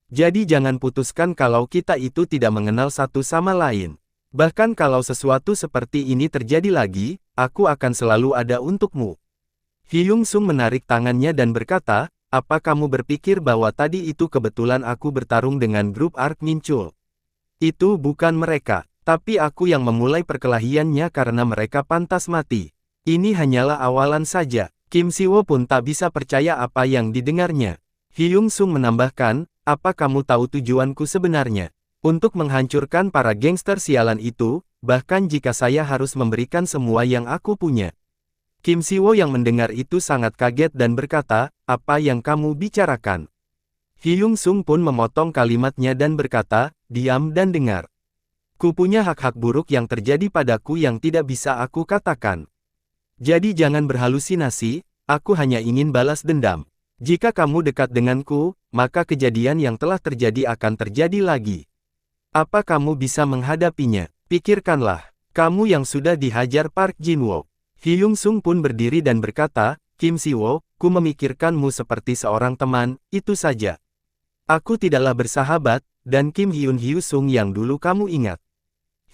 Jadi jangan putuskan kalau kita itu tidak mengenal satu sama lain. Bahkan kalau sesuatu seperti ini terjadi lagi, aku akan selalu ada untukmu. Hyun Sung menarik tangannya dan berkata, apa kamu berpikir bahwa tadi itu kebetulan aku bertarung dengan grup Ark Minchul? Itu bukan mereka, tapi aku yang memulai perkelahiannya karena mereka pantas mati. Ini hanyalah awalan saja. Kim Siwo pun tak bisa percaya apa yang didengarnya. Hyung Sung menambahkan, apa kamu tahu tujuanku sebenarnya? Untuk menghancurkan para gangster sialan itu, bahkan jika saya harus memberikan semua yang aku punya. Kim Siwo yang mendengar itu sangat kaget dan berkata, apa yang kamu bicarakan? Hyung Sung pun memotong kalimatnya dan berkata, diam dan dengar. Ku punya hak-hak buruk yang terjadi padaku yang tidak bisa aku katakan. Jadi jangan berhalusinasi, aku hanya ingin balas dendam. Jika kamu dekat denganku, maka kejadian yang telah terjadi akan terjadi lagi. Apa kamu bisa menghadapinya? Pikirkanlah, kamu yang sudah dihajar Park Jin-woo. Hyung Sung pun berdiri dan berkata, Kim Siwo, ku memikirkanmu seperti seorang teman, itu saja. Aku tidaklah bersahabat, dan Kim Hyun Sung yang dulu kamu ingat.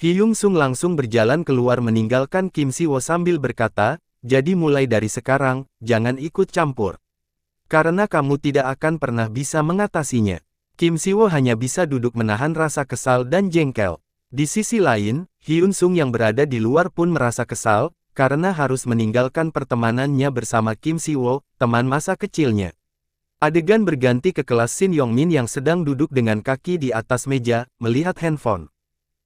Hyung Sung langsung berjalan keluar meninggalkan Kim Siwo sambil berkata, jadi mulai dari sekarang, jangan ikut campur. Karena kamu tidak akan pernah bisa mengatasinya. Kim Siwo hanya bisa duduk menahan rasa kesal dan jengkel. Di sisi lain, Hyun Sung yang berada di luar pun merasa kesal, karena harus meninggalkan pertemanannya bersama Kim Siwo, teman masa kecilnya. Adegan berganti ke kelas Shin Yong-min yang sedang duduk dengan kaki di atas meja, melihat handphone.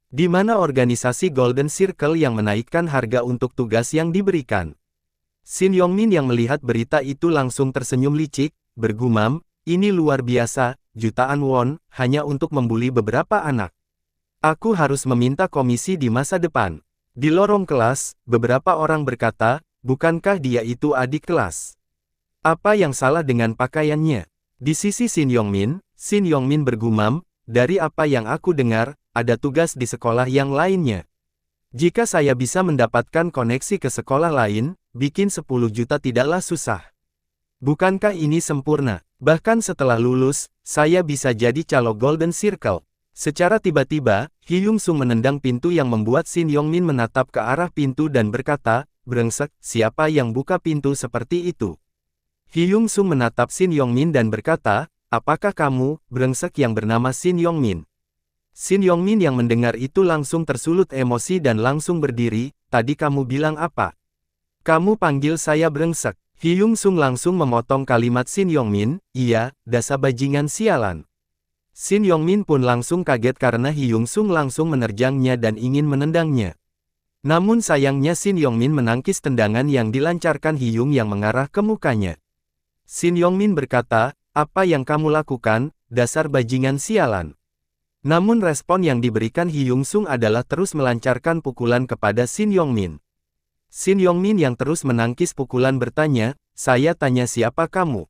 Di mana organisasi Golden Circle yang menaikkan harga untuk tugas yang diberikan. Shin Yong-min yang melihat berita itu langsung tersenyum licik, bergumam, ini luar biasa, jutaan won, hanya untuk membuli beberapa anak. Aku harus meminta komisi di masa depan. Di lorong kelas, beberapa orang berkata, bukankah dia itu adik kelas? Apa yang salah dengan pakaiannya? Di sisi Shin Yong-min bergumam, dari apa yang aku dengar, ada tugas di sekolah yang lainnya. Jika saya bisa mendapatkan koneksi ke sekolah lain, bikin 10 juta tidaklah susah. Bukankah ini sempurna? Bahkan setelah lulus, saya bisa jadi calo Golden Circle. Secara tiba-tiba, Hyung Sung menendang pintu yang membuat Shin Yong-min menatap ke arah pintu dan berkata, brengsek, siapa yang buka pintu seperti itu? Hyung Sung menatap Shin Yong-min dan berkata, apakah kamu, brengsek yang bernama Shin Yong-min? Shin Yong-min yang mendengar itu langsung tersulut emosi dan langsung berdiri, tadi kamu bilang apa? Kamu panggil saya brengsek. Hyung Sung langsung memotong kalimat Shin Yong-min, iya, dasar bajingan sialan. Shin Yong-min pun langsung kaget karena Hyung Sung langsung menerjangnya dan ingin menendangnya. Namun sayangnya Shin Yong-min menangkis tendangan yang dilancarkan Hyung yang mengarah ke mukanya. Shin Yong-min berkata, apa yang kamu lakukan, dasar bajingan sialan. Namun respon yang diberikan Hyung Sung adalah terus melancarkan pukulan kepada Shin Yong-min. Shin Yong-min yang terus menangkis pukulan bertanya, saya tanya siapa kamu?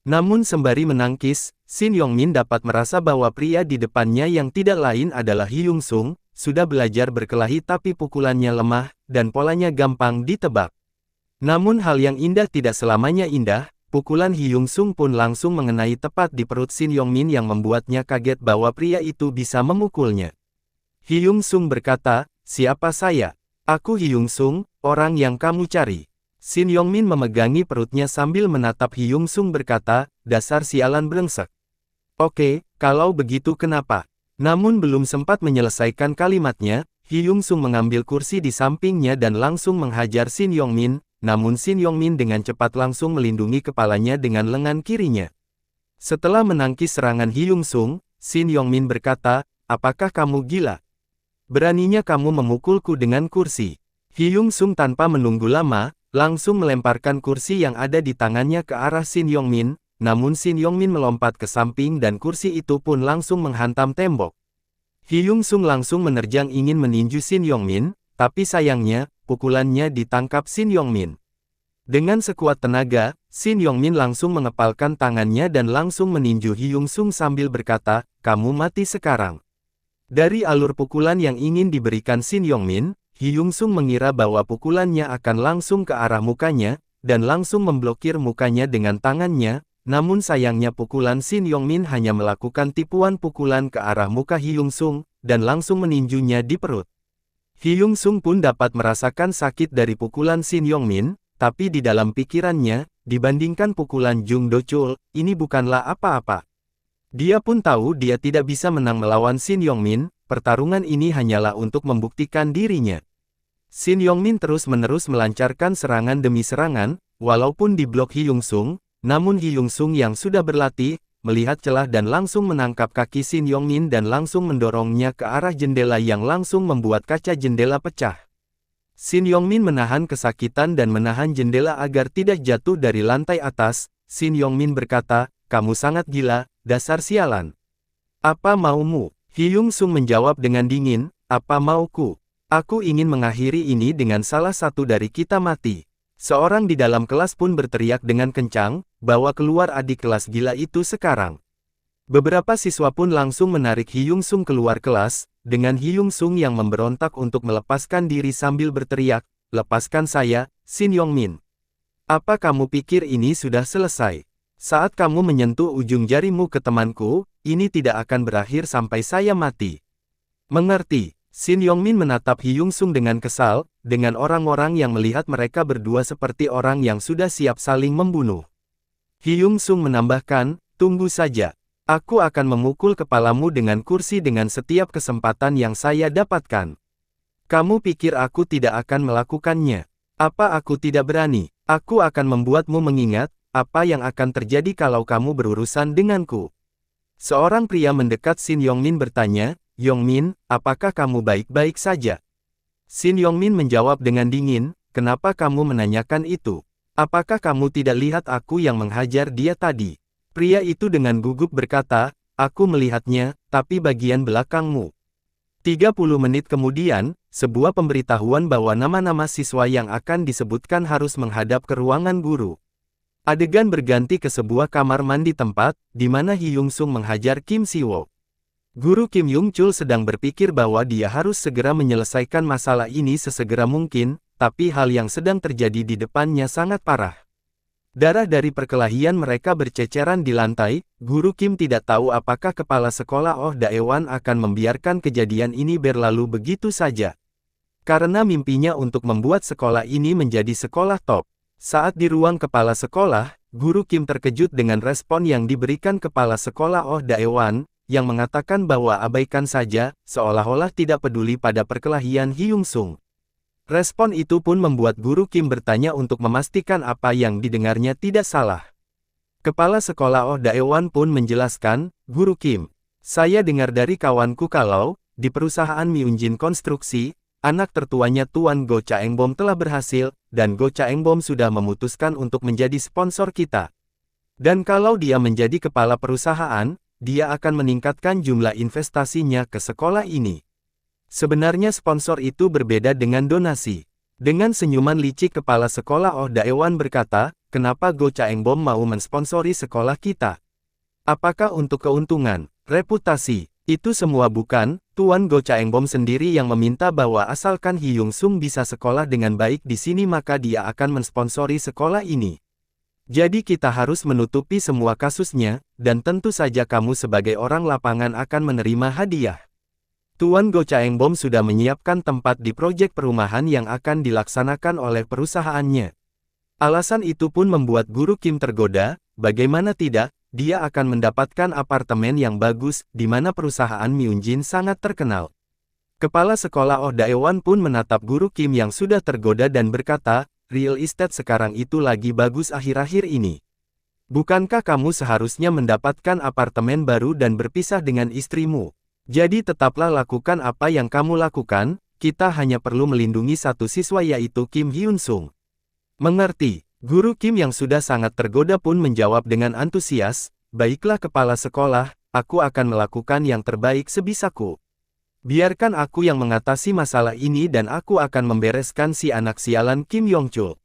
Namun sembari menangkis, Shin Yong-min dapat merasa bahwa pria di depannya yang tidak lain adalah Hyung Sung, sudah belajar berkelahi tapi pukulannya lemah, dan polanya gampang ditebak. Namun hal yang indah tidak selamanya indah. Pukulan Hyung Sung pun langsung mengenai tepat di perut Shin Yong-min yang membuatnya kaget bahwa pria itu bisa memukulnya. Hyung Sung berkata, siapa saya? Aku Hyung Sung, orang yang kamu cari. Shin Yong-min memegangi perutnya sambil menatap Hyung Sung berkata, dasar sialan brengsek. Oke, kalau begitu kenapa? Namun belum sempat menyelesaikan kalimatnya, Hyung Sung mengambil kursi di sampingnya dan langsung menghajar Shin Yong-min. Namun Shin Yong-min dengan cepat langsung melindungi kepalanya dengan lengan kirinya. Setelah menangkis serangan Hyung Sung, Shin Yong-min berkata, apakah kamu gila? Beraninya kamu memukulku dengan kursi. Hyung Sung tanpa menunggu lama, langsung melemparkan kursi yang ada di tangannya ke arah Shin Yong-min, namun Shin Yong-min melompat ke samping dan kursi itu pun langsung menghantam tembok. Hyung Sung langsung menerjang ingin meninju Shin Yong-min, tapi sayangnya, pukulannya ditangkap Shin Yong-min. Dengan sekuat tenaga, Shin Yong-min langsung mengepalkan tangannya dan langsung meninju Hyung Sung sambil berkata, kamu mati sekarang. Dari alur pukulan yang ingin diberikan Shin Yong-min, Hyung Sung mengira bahwa pukulannya akan langsung ke arah mukanya, dan langsung memblokir mukanya dengan tangannya, namun sayangnya pukulan Shin Yong-min hanya melakukan tipuan pukulan ke arah muka Hyung Sung, dan langsung meninjunya di perut. Hyung Sung pun dapat merasakan sakit dari pukulan Shin Yong-min, tapi di dalam pikirannya, dibandingkan pukulan Jung Do-chul, ini bukanlah apa-apa. Dia pun tahu dia tidak bisa menang melawan Shin Yongmin, pertarungan ini hanyalah untuk membuktikan dirinya. Shin Yongmin terus-menerus melancarkan serangan demi serangan, walaupun diblok Hi Yung-sung, namun Hi Yung-sung yang sudah berlatih, melihat celah dan langsung menangkap kaki Shin Yongmin dan langsung mendorongnya ke arah jendela yang langsung membuat kaca jendela pecah. Shin Yongmin menahan kesakitan dan menahan jendela agar tidak jatuh dari lantai atas. Shin Yongmin berkata, "Kamu sangat gila, dasar sialan. Apa maumu?" Hi Yung-sung menjawab dengan dingin, "Apa mauku? Aku ingin mengakhiri ini dengan salah satu dari kita mati." Seorang di dalam kelas pun berteriak dengan kencang, "Bawa keluar adik kelas gila itu sekarang." Beberapa siswa pun langsung menarik Hi Yung-sung keluar kelas, dengan Hi Yung-sung yang memberontak untuk melepaskan diri sambil berteriak, "Lepaskan saya, Shin Yongmin. Apa kamu pikir ini sudah selesai? Saat kamu menyentuh ujung jarimu ke temanku, ini tidak akan berakhir sampai saya mati." "Mengerti?" Shin Yongmin menatap Hi Yung-sung dengan kesal, dengan orang-orang yang melihat mereka berdua seperti orang yang sudah siap saling membunuh. Hi Yung-sung menambahkan, "Tunggu saja. Aku akan memukul kepalamu dengan kursi dengan setiap kesempatan yang saya dapatkan. Kamu pikir aku tidak akan melakukannya? Apa aku tidak berani? Aku akan membuatmu mengingat apa yang akan terjadi kalau kamu berurusan denganku." Seorang pria mendekat Shin Yongmin bertanya, "Yongmin, apakah kamu baik-baik saja?" Shin Yongmin menjawab dengan dingin, "Kenapa kamu menanyakan itu? Apakah kamu tidak lihat aku yang menghajar dia tadi?" Pria itu dengan gugup berkata, "Aku melihatnya, tapi bagian belakangmu." 30 menit kemudian, sebuah pemberitahuan bahwa nama-nama siswa yang akan disebutkan harus menghadap ke ruangan guru. Adegan berganti ke sebuah kamar mandi tempat, di mana Hi Yung-sung menghajar Kim Si-wo. Guru Kim Yung-chul sedang berpikir bahwa dia harus segera menyelesaikan masalah ini sesegera mungkin, tapi hal yang sedang terjadi di depannya sangat parah. Darah dari perkelahian mereka berceceran di lantai. Guru Kim tidak tahu apakah kepala sekolah Oh Daewan akan membiarkan kejadian ini berlalu begitu saja. Karena mimpinya untuk membuat sekolah ini menjadi sekolah top. Saat di ruang kepala sekolah, Guru Kim terkejut dengan respon yang diberikan kepala sekolah Oh Daewan, yang mengatakan bahwa abaikan saja, seolah-olah tidak peduli pada perkelahian Hi Yung-sung. Respon itu pun membuat Guru Kim bertanya untuk memastikan apa yang didengarnya tidak salah. Kepala sekolah Oh Daewan pun menjelaskan, "Guru Kim, saya dengar dari kawanku kalau, di perusahaan Myunjin Konstruksi, anak tertuanya Tuan Go Chaengbom telah berhasil, dan Go Chaengbom sudah memutuskan untuk menjadi sponsor kita. Dan kalau dia menjadi kepala perusahaan, dia akan meningkatkan jumlah investasinya ke sekolah ini. Sebenarnya sponsor itu berbeda dengan donasi." Dengan senyuman licik kepala sekolah Oh Daewan berkata, "Kenapa Go Chaengbom mau mensponsori sekolah kita? Apakah untuk keuntungan, reputasi? Itu semua bukan, Tuan Go Chaengbom sendiri yang meminta bahwa asalkan Hi Yung-sung bisa sekolah dengan baik di sini maka dia akan mensponsori sekolah ini. Jadi kita harus menutupi semua kasusnya, dan tentu saja kamu sebagai orang lapangan akan menerima hadiah. Tuan Go Chaengbom sudah menyiapkan tempat di proyek perumahan yang akan dilaksanakan oleh perusahaannya." Alasan itu pun membuat Guru Kim tergoda, bagaimana tidak, dia akan mendapatkan apartemen yang bagus, di mana perusahaan Myunjin sangat terkenal. Kepala sekolah Oh Daewan pun menatap Guru Kim yang sudah tergoda dan berkata, "Real estate sekarang itu lagi bagus akhir-akhir ini. Bukankah kamu seharusnya mendapatkan apartemen baru dan berpisah dengan istrimu? Jadi tetaplah lakukan apa yang kamu lakukan, kita hanya perlu melindungi satu siswa yaitu Kim Hyun-sung." "Mengerti." Guru Kim yang sudah sangat tergoda pun menjawab dengan antusias, "Baiklah kepala sekolah, aku akan melakukan yang terbaik sebisaku. Biarkan aku yang mengatasi masalah ini dan aku akan membereskan si anak sialan Kim Yong-chul."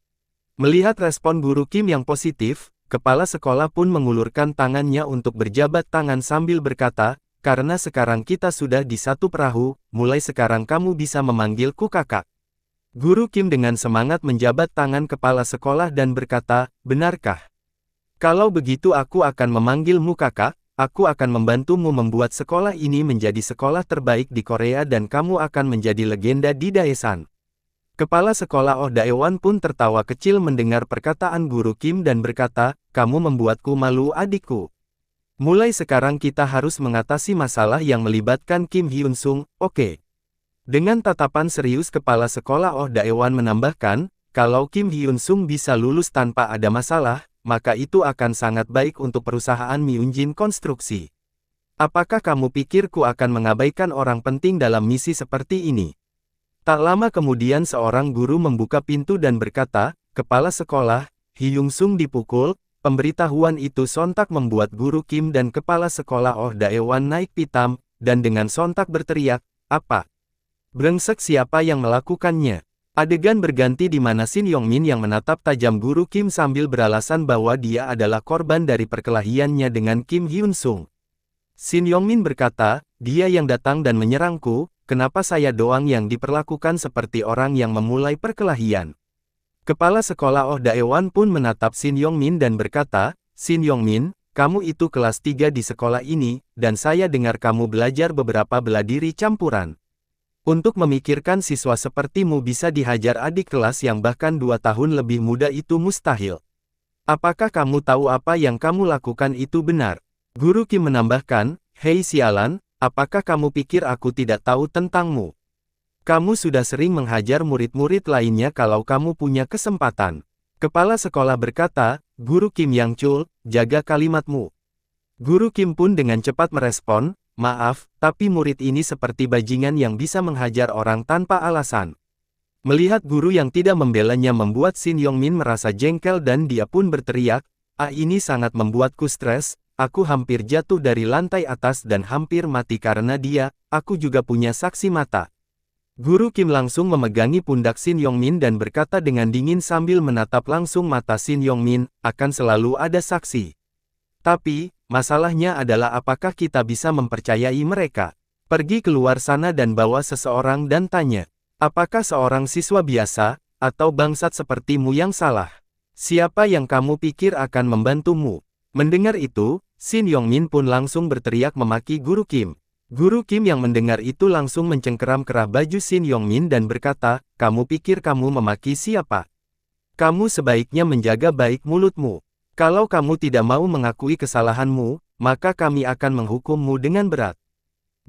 Melihat respon Guru Kim yang positif, kepala sekolah pun mengulurkan tangannya untuk berjabat tangan sambil berkata, "Karena sekarang kita sudah di satu perahu, mulai sekarang kamu bisa memanggilku kakak." Guru Kim dengan semangat menjabat tangan kepala sekolah dan berkata, "Benarkah? Kalau begitu aku akan memanggilmu kakak, aku akan membantumu membuat sekolah ini menjadi sekolah terbaik di Korea dan kamu akan menjadi legenda di Daesan." Kepala sekolah Oh Daewan pun tertawa kecil mendengar perkataan guru Kim dan berkata, "Kamu membuatku malu adikku. Mulai sekarang kita harus mengatasi masalah yang melibatkan Kim Hyun Sung, oke?" Dengan tatapan serius kepala sekolah Oh Daewan menambahkan, kalau Kim Hyun Sung bisa lulus tanpa ada masalah, maka itu akan sangat baik untuk perusahaan Myunjin Konstruksi. Apakah kamu pikir ku akan mengabaikan orang penting dalam misi seperti ini? Tak lama kemudian seorang guru membuka pintu dan berkata, "Kepala sekolah, Hyun Sung dipukul." Pemberitahuan itu sontak membuat guru Kim dan kepala sekolah Oh Daewan naik pitam, dan dengan sontak berteriak, "Apa? Brengsek, siapa yang melakukannya?" Adegan berganti di mana Shin Yong-min yang menatap tajam guru Kim sambil beralasan bahwa dia adalah korban dari perkelahiannya dengan Kim Hyun Sung. Shin Yong-min berkata, "Dia yang datang dan menyerangku. Kenapa saya doang yang diperlakukan seperti orang yang memulai perkelahian?" Kepala sekolah Oh Daewan pun menatap Shin Yong-min dan berkata, "Shin Yong-min, kamu itu kelas 3 di sekolah ini, dan saya dengar kamu belajar beberapa bela diri campuran. Untuk memikirkan siswa sepertimu bisa dihajar adik kelas yang bahkan 2 tahun lebih muda itu mustahil. Apakah kamu tahu apa yang kamu lakukan itu benar?" Guru Kim menambahkan, "Hei sialan, apakah kamu pikir aku tidak tahu tentangmu? Kamu sudah sering menghajar murid-murid lainnya kalau kamu punya kesempatan." Kepala sekolah berkata, "Guru Kim Yang Chul, jaga kalimatmu." Guru Kim pun dengan cepat merespon, "Maaf, tapi murid ini seperti bajingan yang bisa menghajar orang tanpa alasan." Melihat guru yang tidak membelanya membuat Shin Yong-min merasa jengkel dan dia pun berteriak, "Ah, ini sangat membuatku stres. Aku hampir jatuh dari lantai atas dan hampir mati karena dia. Aku juga punya saksi mata." Guru Kim langsung memegangi pundak Shin Yong-min dan berkata dengan dingin sambil menatap langsung mata Shin Yong-min, "Akan selalu ada saksi. Tapi, masalahnya adalah apakah kita bisa mempercayai mereka? Pergi keluar sana dan bawa seseorang dan tanya, apakah seorang siswa biasa, atau bangsat sepertimu yang salah? Siapa yang kamu pikir akan membantumu?" Mendengar itu, Shin Yong-min pun langsung berteriak memaki Guru Kim. Guru Kim yang mendengar itu langsung mencengkeram kerah baju Shin Yong-min dan berkata, "Kamu pikir kamu memaki siapa? Kamu sebaiknya menjaga baik mulutmu. Kalau kamu tidak mau mengakui kesalahanmu, maka kami akan menghukummu dengan berat."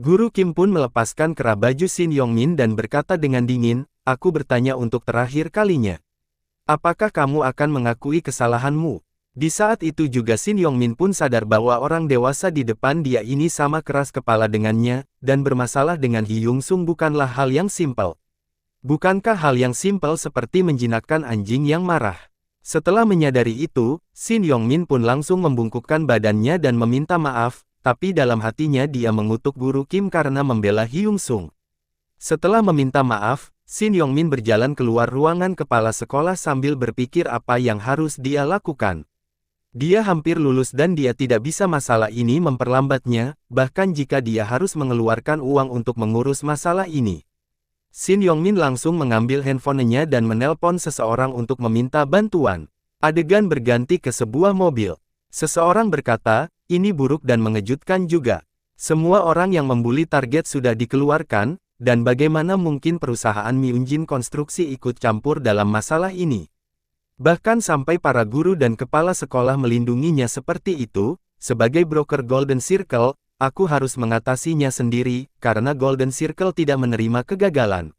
Guru Kim pun melepaskan kerah baju Shin Yong-min dan berkata dengan dingin, "Aku bertanya untuk terakhir kalinya. Apakah kamu akan mengakui kesalahanmu?" Di saat itu juga Shin Yong-min pun sadar bahwa orang dewasa di depan dia ini sama keras kepala dengannya, dan bermasalah dengan Hyun Sung bukanlah hal yang simpel. Bukankah hal yang simpel seperti menjinakkan anjing yang marah? Setelah menyadari itu, Shin Yong-min pun langsung membungkukkan badannya dan meminta maaf, tapi dalam hatinya dia mengutuk Guru Kim karena membela Hyun Sung. Setelah meminta maaf, Shin Yong-min berjalan keluar ruangan kepala sekolah sambil berpikir apa yang harus dia lakukan. Dia hampir lulus dan dia tidak bisa masalah ini memperlambatnya, bahkan jika dia harus mengeluarkan uang untuk mengurus masalah ini. Shin Yong-min langsung mengambil handphonenya dan menelpon seseorang untuk meminta bantuan. Adegan berganti ke sebuah mobil. Seseorang berkata, "Ini buruk dan mengejutkan juga. Semua orang yang membuli target sudah dikeluarkan, dan bagaimana mungkin perusahaan Myunjin Konstruksi ikut campur dalam masalah ini? Bahkan sampai para guru dan kepala sekolah melindunginya seperti itu. Sebagai broker Golden Circle, aku harus mengatasinya sendiri, karena Golden Circle tidak menerima kegagalan."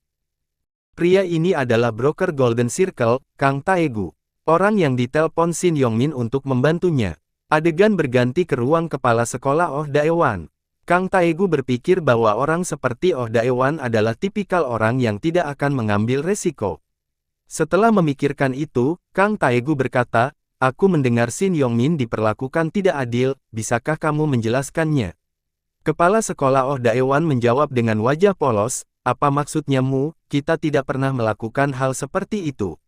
Pria ini adalah broker Golden Circle, Kang Taegu. Orang yang ditelepon Shin Yong-min untuk membantunya. Adegan berganti ke ruang kepala sekolah Oh Daewan. Kang Taegu berpikir bahwa orang seperti Oh Daewan adalah tipikal orang yang tidak akan mengambil resiko. Setelah memikirkan itu, Kang Taegu berkata, "Aku mendengar Shin Yong-min diperlakukan tidak adil, bisakah kamu menjelaskannya?" Kepala sekolah Oh Daewan menjawab dengan wajah polos, "Apa maksudnya mu? Kita tidak pernah melakukan hal seperti itu."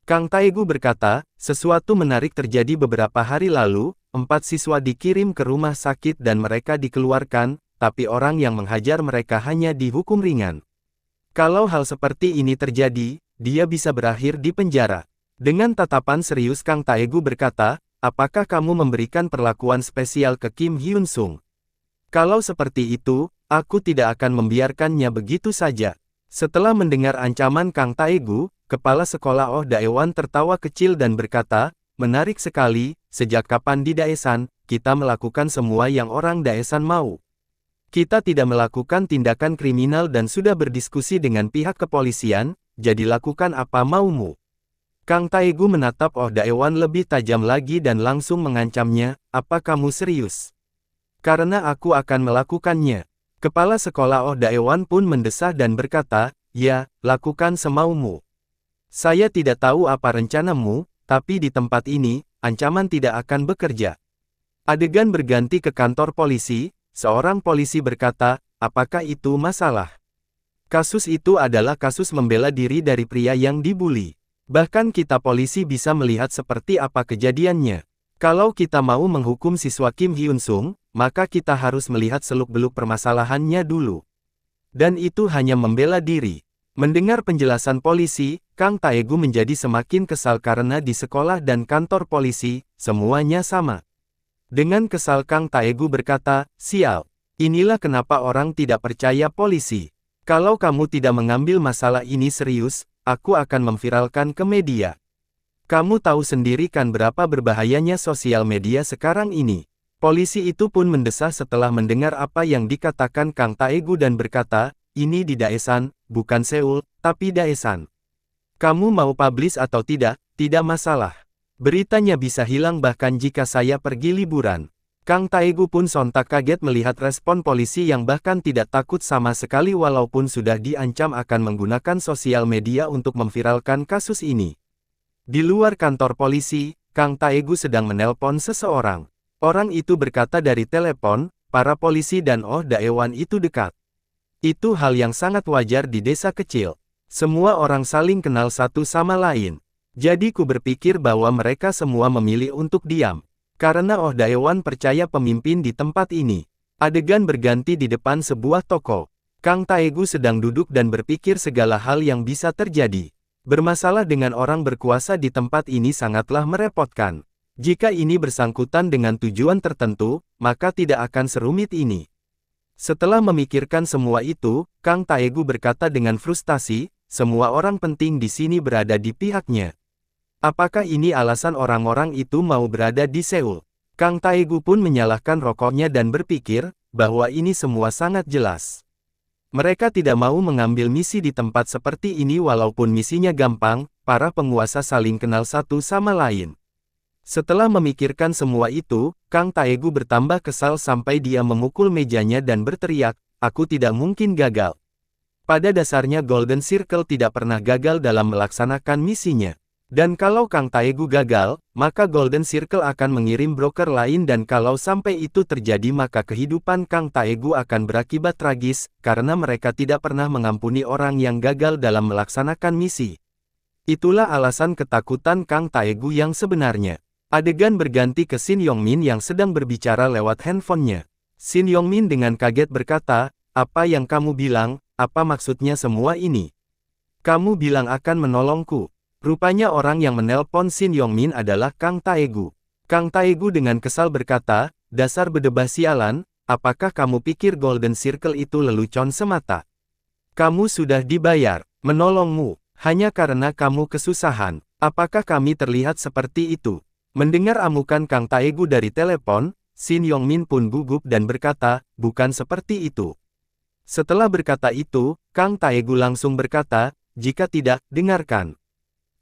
Kang Taegu berkata, "Sesuatu menarik terjadi beberapa hari lalu, 4 siswa dikirim ke rumah sakit dan mereka dikeluarkan, tapi orang yang menghajar mereka hanya dihukum ringan. Kalau hal seperti ini terjadi, dia bisa berakhir di penjara." Dengan tatapan serius Kang Taegu berkata, "Apakah kamu memberikan perlakuan spesial ke Kim Hyun Sung? Kalau seperti itu, aku tidak akan membiarkannya begitu saja." Setelah mendengar ancaman Kang Taegu, kepala sekolah Oh Daewan tertawa kecil dan berkata, menarik sekali, sejak kapan di Daesan, kita melakukan semua yang orang Daesan mau. Kita tidak melakukan tindakan kriminal dan sudah berdiskusi dengan pihak kepolisian, jadi lakukan apa maumu. Kang Taegu menatap Oh Daewan lebih tajam lagi dan langsung mengancamnya, apa kamu serius? Karena aku akan melakukannya. Kepala sekolah Oh Daewan pun mendesah dan berkata, ya, lakukan semaumu. Saya tidak tahu apa rencanamu, tapi di tempat ini, ancaman tidak akan bekerja. Adegan berganti ke kantor polisi, seorang polisi berkata, apakah itu masalah? Kasus itu adalah kasus membela diri dari pria yang dibuli. Bahkan kita polisi bisa melihat seperti apa kejadiannya. Kalau kita mau menghukum siswa Kim Hyun Sung, maka kita harus melihat seluk-beluk permasalahannya dulu. Dan itu hanya membela diri. Mendengar penjelasan polisi, Kang Taegu menjadi semakin kesal karena di sekolah dan kantor polisi, semuanya sama. Dengan kesal Kang Taegu berkata, sial. Inilah kenapa orang tidak percaya polisi. Kalau kamu tidak mengambil masalah ini serius, aku akan memviralkan ke media. Kamu tahu sendiri kan berapa berbahayanya sosial media sekarang ini. Polisi itu pun mendesah setelah mendengar apa yang dikatakan Kang Taegu dan berkata, ini di Daesan, bukan Seoul, tapi Daesan. Kamu mau publish atau tidak masalah. Beritanya bisa hilang bahkan jika saya pergi liburan. Kang Taegu pun sontak kaget melihat respon polisi yang bahkan tidak takut sama sekali walaupun sudah diancam akan menggunakan sosial media untuk memviralkan kasus ini. Di luar kantor polisi, Kang Taegu sedang menelpon seseorang. Orang itu berkata dari telepon, para polisi dan Oh Daewan itu dekat. Itu hal yang sangat wajar di desa kecil. Semua orang saling kenal satu sama lain. Jadi ku berpikir bahwa mereka semua memilih untuk diam. Karena Oh Daewan percaya pemimpin di tempat ini. Adegan berganti di depan sebuah toko. Kang Taegu sedang duduk dan berpikir segala hal yang bisa terjadi. Bermasalah dengan orang berkuasa di tempat ini sangatlah merepotkan. Jika ini bersangkutan dengan tujuan tertentu, maka tidak akan serumit ini. Setelah memikirkan semua itu, Kang Taegu berkata dengan frustasi, semua orang penting di sini berada di pihaknya. Apakah ini alasan orang-orang itu mau berada di Seoul? Kang Taegu pun menyalahkan rokoknya dan berpikir, bahwa ini semua sangat jelas. Mereka tidak mau mengambil misi di tempat seperti ini walaupun misinya gampang, para penguasa saling kenal satu sama lain. Setelah memikirkan semua itu, Kang Taegu bertambah kesal sampai dia memukul mejanya dan berteriak, aku tidak mungkin gagal. Pada dasarnya Golden Circle tidak pernah gagal dalam melaksanakan misinya. Dan kalau Kang Taegu gagal, maka Golden Circle akan mengirim broker lain dan kalau sampai itu terjadi maka kehidupan Kang Taegu akan berakibat tragis, karena mereka tidak pernah mengampuni orang yang gagal dalam melaksanakan misi. Itulah alasan ketakutan Kang Taegu yang sebenarnya. Adegan berganti ke Shin Yongmin yang sedang berbicara lewat handphonenya. Shin Yongmin dengan kaget berkata, apa yang kamu bilang, apa maksudnya semua ini? Kamu bilang akan menolongku. Rupanya orang yang menelpon Shin Yongmin adalah Kang Taegu. Kang Taegu dengan kesal berkata, dasar bedebah sialan, apakah kamu pikir Golden Circle itu lelucon semata? Kamu sudah dibayar, menolongmu, hanya karena kamu kesusahan. Apakah kami terlihat seperti itu? Mendengar amukan Kang Taegu dari telepon, Shin Yongmin pun gugup dan berkata, bukan seperti itu. Setelah berkata itu, Kang Taegu langsung berkata, jika tidak, dengarkan.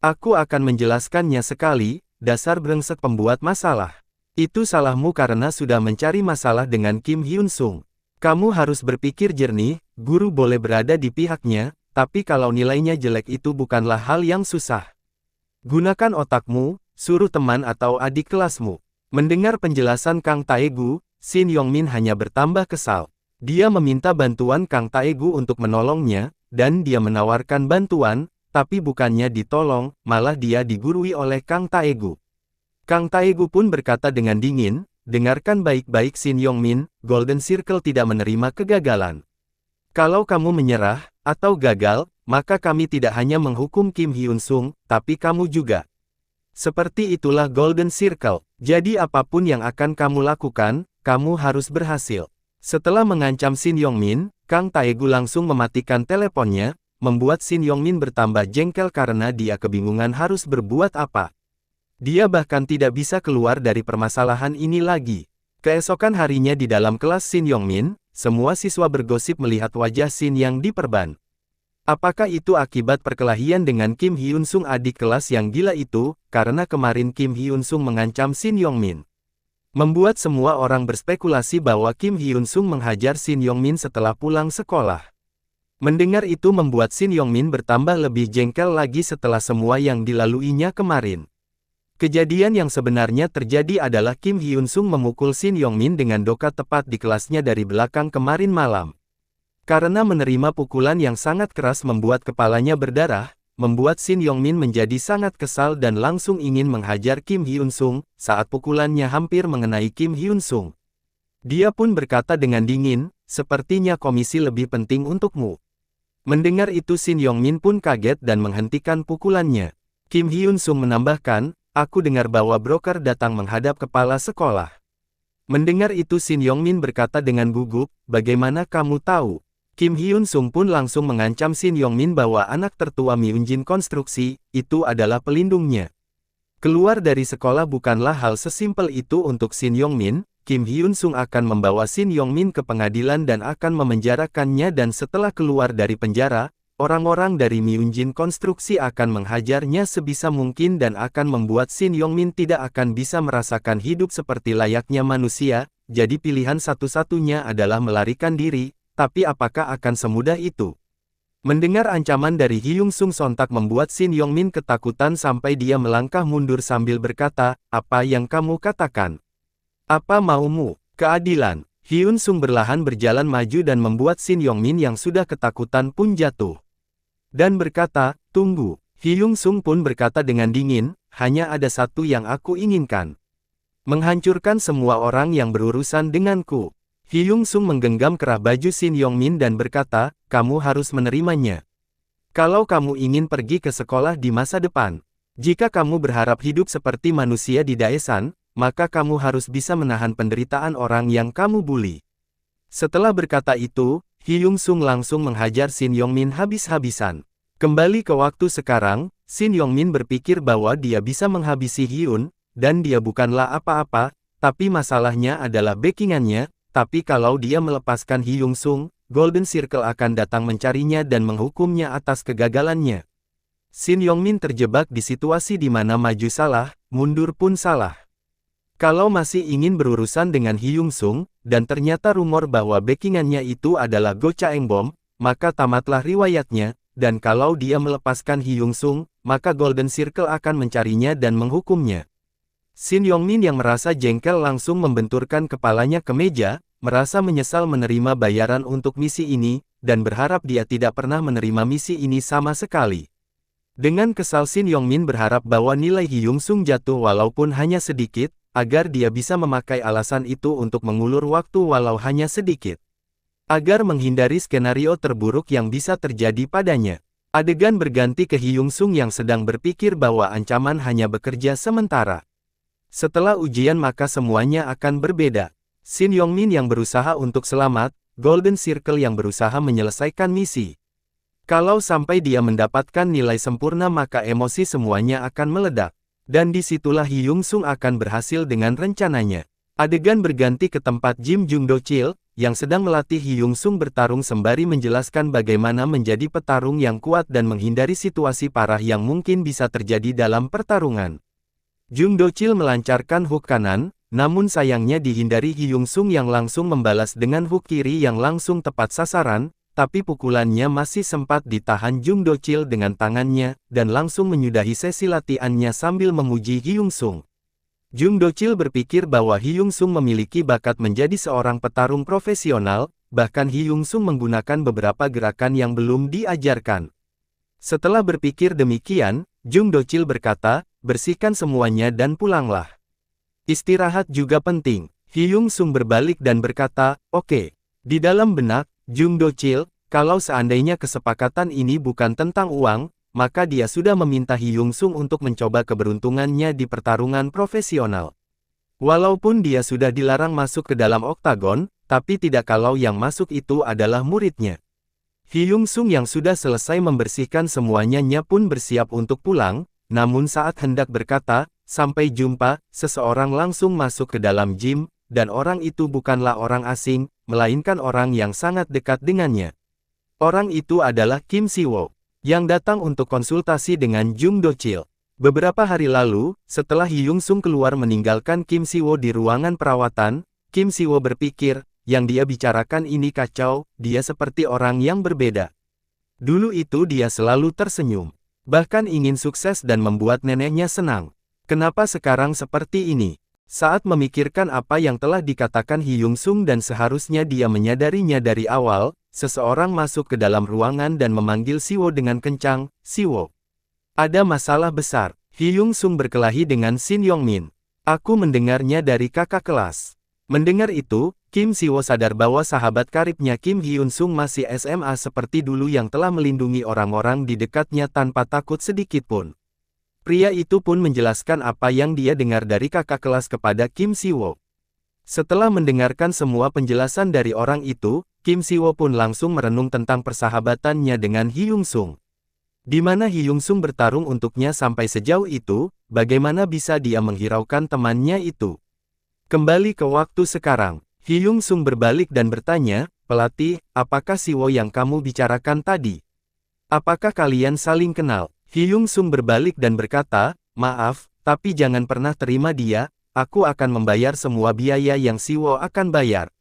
Aku akan menjelaskannya sekali, dasar brengsek pembuat masalah. Itu salahmu karena sudah mencari masalah dengan Kim Hyun Sung. Kamu harus berpikir jernih, guru boleh berada di pihaknya, tapi kalau nilainya jelek itu bukanlah hal yang susah. Gunakan otakmu, suruh teman atau adik kelasmu. Mendengar penjelasan Kang Taegu, Shin Yongmin hanya bertambah kesal. Dia meminta bantuan Kang Taegu untuk menolongnya, dan dia menawarkan bantuan, tapi bukannya ditolong, malah dia digurui oleh Kang Taegu. Kang Taegu pun berkata dengan dingin, dengarkan baik-baik Shin Yongmin, Golden Circle tidak menerima kegagalan. Kalau kamu menyerah, atau gagal, maka kami tidak hanya menghukum Kim Hyun Sung, tapi kamu juga. Seperti itulah Golden Circle, jadi apapun yang akan kamu lakukan, kamu harus berhasil. Setelah mengancam Shin Yongmin, Kang Taegu langsung mematikan teleponnya, membuat Shin Yongmin bertambah jengkel karena dia kebingungan harus berbuat apa. Dia bahkan tidak bisa keluar dari permasalahan ini lagi. Keesokan harinya di dalam kelas Shin Yongmin, semua siswa bergosip melihat wajah Shin yang diperban. Apakah itu akibat perkelahian dengan Kim Hyun Sung adik kelas yang gila itu, karena kemarin Kim Hyun Sung mengancam Shin Yongmin. Membuat semua orang berspekulasi bahwa Kim Hyun Sung menghajar Shin Yongmin setelah pulang sekolah. Mendengar itu membuat Shin Yongmin bertambah lebih jengkel lagi setelah semua yang dilaluinya kemarin. Kejadian yang sebenarnya terjadi adalah Kim Hyun Sung memukul Shin Yongmin dengan doka tepat di kelasnya dari belakang kemarin malam. Karena menerima pukulan yang sangat keras membuat kepalanya berdarah, membuat Shin Yongmin menjadi sangat kesal dan langsung ingin menghajar Kim Hyun Sung, saat pukulannya hampir mengenai Kim Hyun Sung. Dia pun berkata dengan dingin, sepertinya komisi lebih penting untukmu. Mendengar itu Shin Yongmin pun kaget dan menghentikan pukulannya. Kim Hyun Sung menambahkan, aku dengar bahwa broker datang menghadap kepala sekolah. Mendengar itu Shin Yongmin berkata dengan gugup, bagaimana kamu tahu? Kim Hyun Sung pun langsung mengancam Shin Yongmin bahwa anak tertua Myunjin Konstruksi, itu adalah pelindungnya. Keluar dari sekolah bukanlah hal sesimpel itu untuk Shin Yongmin. Kim Hyun Sung akan membawa Shin Yongmin ke pengadilan dan akan memenjarakannya dan setelah keluar dari penjara, orang-orang dari Myunjin Konstruksi akan menghajarnya sebisa mungkin dan akan membuat Shin Yongmin tidak akan bisa merasakan hidup seperti layaknya manusia, jadi pilihan satu-satunya adalah melarikan diri. Tapi apakah akan semudah itu? Mendengar ancaman dari Hyung Sung sontak membuat Shin Yongmin ketakutan sampai dia melangkah mundur sambil berkata, apa yang kamu katakan? Apa maumu? Keadilan. Hyun Sung berlahan berjalan maju dan membuat Shin Yongmin yang sudah ketakutan pun jatuh. Dan berkata, tunggu. Hyun Sung pun berkata dengan dingin, hanya ada satu yang aku inginkan. Menghancurkan semua orang yang berurusan denganku. Hyun Sung menggenggam kerah baju Shin Yongmin dan berkata, kamu harus menerimanya. Kalau kamu ingin pergi ke sekolah di masa depan, jika kamu berharap hidup seperti manusia di Daesan, maka kamu harus bisa menahan penderitaan orang yang kamu bully. Setelah berkata itu, Hyun Sung langsung menghajar Shin Yongmin habis-habisan. Kembali ke waktu sekarang, Shin Yongmin berpikir bahwa dia bisa menghabisi Hyun, dan dia bukanlah apa-apa, tapi masalahnya adalah backingannya. Tapi kalau dia melepaskan Hyun Sung, Golden Circle akan datang mencarinya dan menghukumnya atas kegagalannya. Shin Yongmin terjebak di situasi di mana maju salah, mundur pun salah. Kalau masih ingin berurusan dengan Hyun Sung, dan ternyata rumor bahwa backingannya itu adalah Go Chaengbom, maka tamatlah riwayatnya, dan kalau dia melepaskan Hyun Sung, maka Golden Circle akan mencarinya dan menghukumnya. Shin Yongmin yang merasa jengkel langsung membenturkan kepalanya ke meja, merasa menyesal menerima bayaran untuk misi ini, dan berharap dia tidak pernah menerima misi ini sama sekali. Dengan kesal Shin Yongmin berharap bahwa nilai Hyun Sung jatuh walaupun hanya sedikit, agar dia bisa memakai alasan itu untuk mengulur waktu walau hanya sedikit. Agar menghindari skenario terburuk yang bisa terjadi padanya. Adegan berganti ke Hyun Sung yang sedang berpikir bahwa ancaman hanya bekerja sementara. Setelah ujian maka semuanya akan berbeda. Shin Yongmin yang berusaha untuk selamat, Golden Circle yang berusaha menyelesaikan misi. Kalau sampai dia mendapatkan nilai sempurna maka emosi semuanya akan meledak. Dan disitulah Hyun Sung akan berhasil dengan rencananya. Adegan berganti ke tempat Jim Jung Do Chil, yang sedang melatih Hyun Sung bertarung sembari menjelaskan bagaimana menjadi petarung yang kuat dan menghindari situasi parah yang mungkin bisa terjadi dalam pertarungan. Jung Do Chil melancarkan hook kanan, namun sayangnya dihindari Hyun Sung yang langsung membalas dengan hook kiri yang langsung tepat sasaran, tapi pukulannya masih sempat ditahan Jung Do Chil dengan tangannya, dan langsung menyudahi sesi latihannya sambil memuji Hyun Sung. Jung Do Chil berpikir bahwa Hyun Sung memiliki bakat menjadi seorang petarung profesional, bahkan Hyun Sung menggunakan beberapa gerakan yang belum diajarkan. Setelah berpikir demikian, Jung Do Chil berkata, bersihkan semuanya dan pulanglah. Istirahat juga penting. Hyun Sung berbalik dan berkata, oke. Di dalam benak, Jung Do Chil, kalau seandainya kesepakatan ini bukan tentang uang, maka dia sudah meminta Hyun Sung untuk mencoba keberuntungannya di pertarungan profesional. Walaupun dia sudah dilarang masuk ke dalam oktagon, tapi tidak kalau yang masuk itu adalah muridnya. Hyung Sung yang sudah selesai membersihkan semuanya pun bersiap untuk pulang, namun saat hendak berkata, "Sampai jumpa," seseorang langsung masuk ke dalam gym, dan orang itu bukanlah orang asing, melainkan orang yang sangat dekat dengannya. Orang itu adalah Kim Si-woo, yang datang untuk konsultasi dengan Jung Do-chil. Beberapa hari lalu, setelah Hyung Sung keluar meninggalkan Kim Si-woo di ruangan perawatan, Kim Si-woo berpikir, yang dia bicarakan ini kacau, dia seperti orang yang berbeda. Dulu itu dia selalu tersenyum, bahkan ingin sukses dan membuat neneknya senang. Kenapa sekarang seperti ini? Saat memikirkan apa yang telah dikatakan Hyung Sung dan seharusnya dia menyadarinya dari awal, seseorang masuk ke dalam ruangan dan memanggil Si-woo dengan kencang, "Si-woo. Ada masalah besar." Hyung Sung berkelahi dengan Shin Yong-min. "Aku mendengarnya dari kakak kelas." Mendengar itu, Kim Si-woo sadar bahwa sahabat karibnya Kim Hyun Sung masih SMA seperti dulu yang telah melindungi orang-orang di dekatnya tanpa takut sedikit pun. Pria itu pun menjelaskan apa yang dia dengar dari kakak kelas kepada Kim Si-woo. Setelah mendengarkan semua penjelasan dari orang itu, Kim Si-woo pun langsung merenung tentang persahabatannya dengan Hyung Sung. Di mana Hyung Sung bertarung untuknya sampai sejauh itu, bagaimana bisa dia menghiraukan temannya itu? Kembali ke waktu sekarang, Hyung Sung berbalik dan bertanya, "Pelatih, apakah Si-woo yang kamu bicarakan tadi? Apakah kalian saling kenal?" Hyung Sung berbalik dan berkata, "Maaf, tapi jangan pernah terima dia, aku akan membayar semua biaya yang Si-woo akan bayar."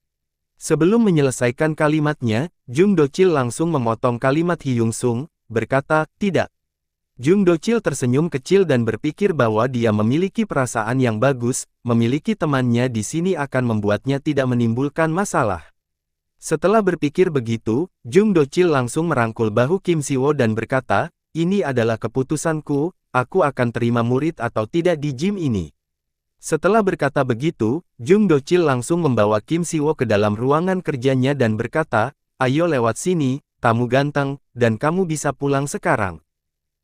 Sebelum menyelesaikan kalimatnya, Jung Do-chil langsung memotong kalimat Hyung Sung, berkata, "Tidak." Jung Do-chil tersenyum kecil dan berpikir bahwa dia memiliki perasaan yang bagus, memiliki temannya di sini akan membuatnya tidak menimbulkan masalah. Setelah berpikir begitu, Jung Do-chil langsung merangkul bahu Kim Si-woo dan berkata, "Ini adalah keputusanku, aku akan terima murid atau tidak di gym ini." Setelah berkata begitu, Jung Do-chil langsung membawa Kim Si-woo ke dalam ruangan kerjanya dan berkata, "Ayo lewat sini, tamu ganteng, dan kamu bisa pulang sekarang."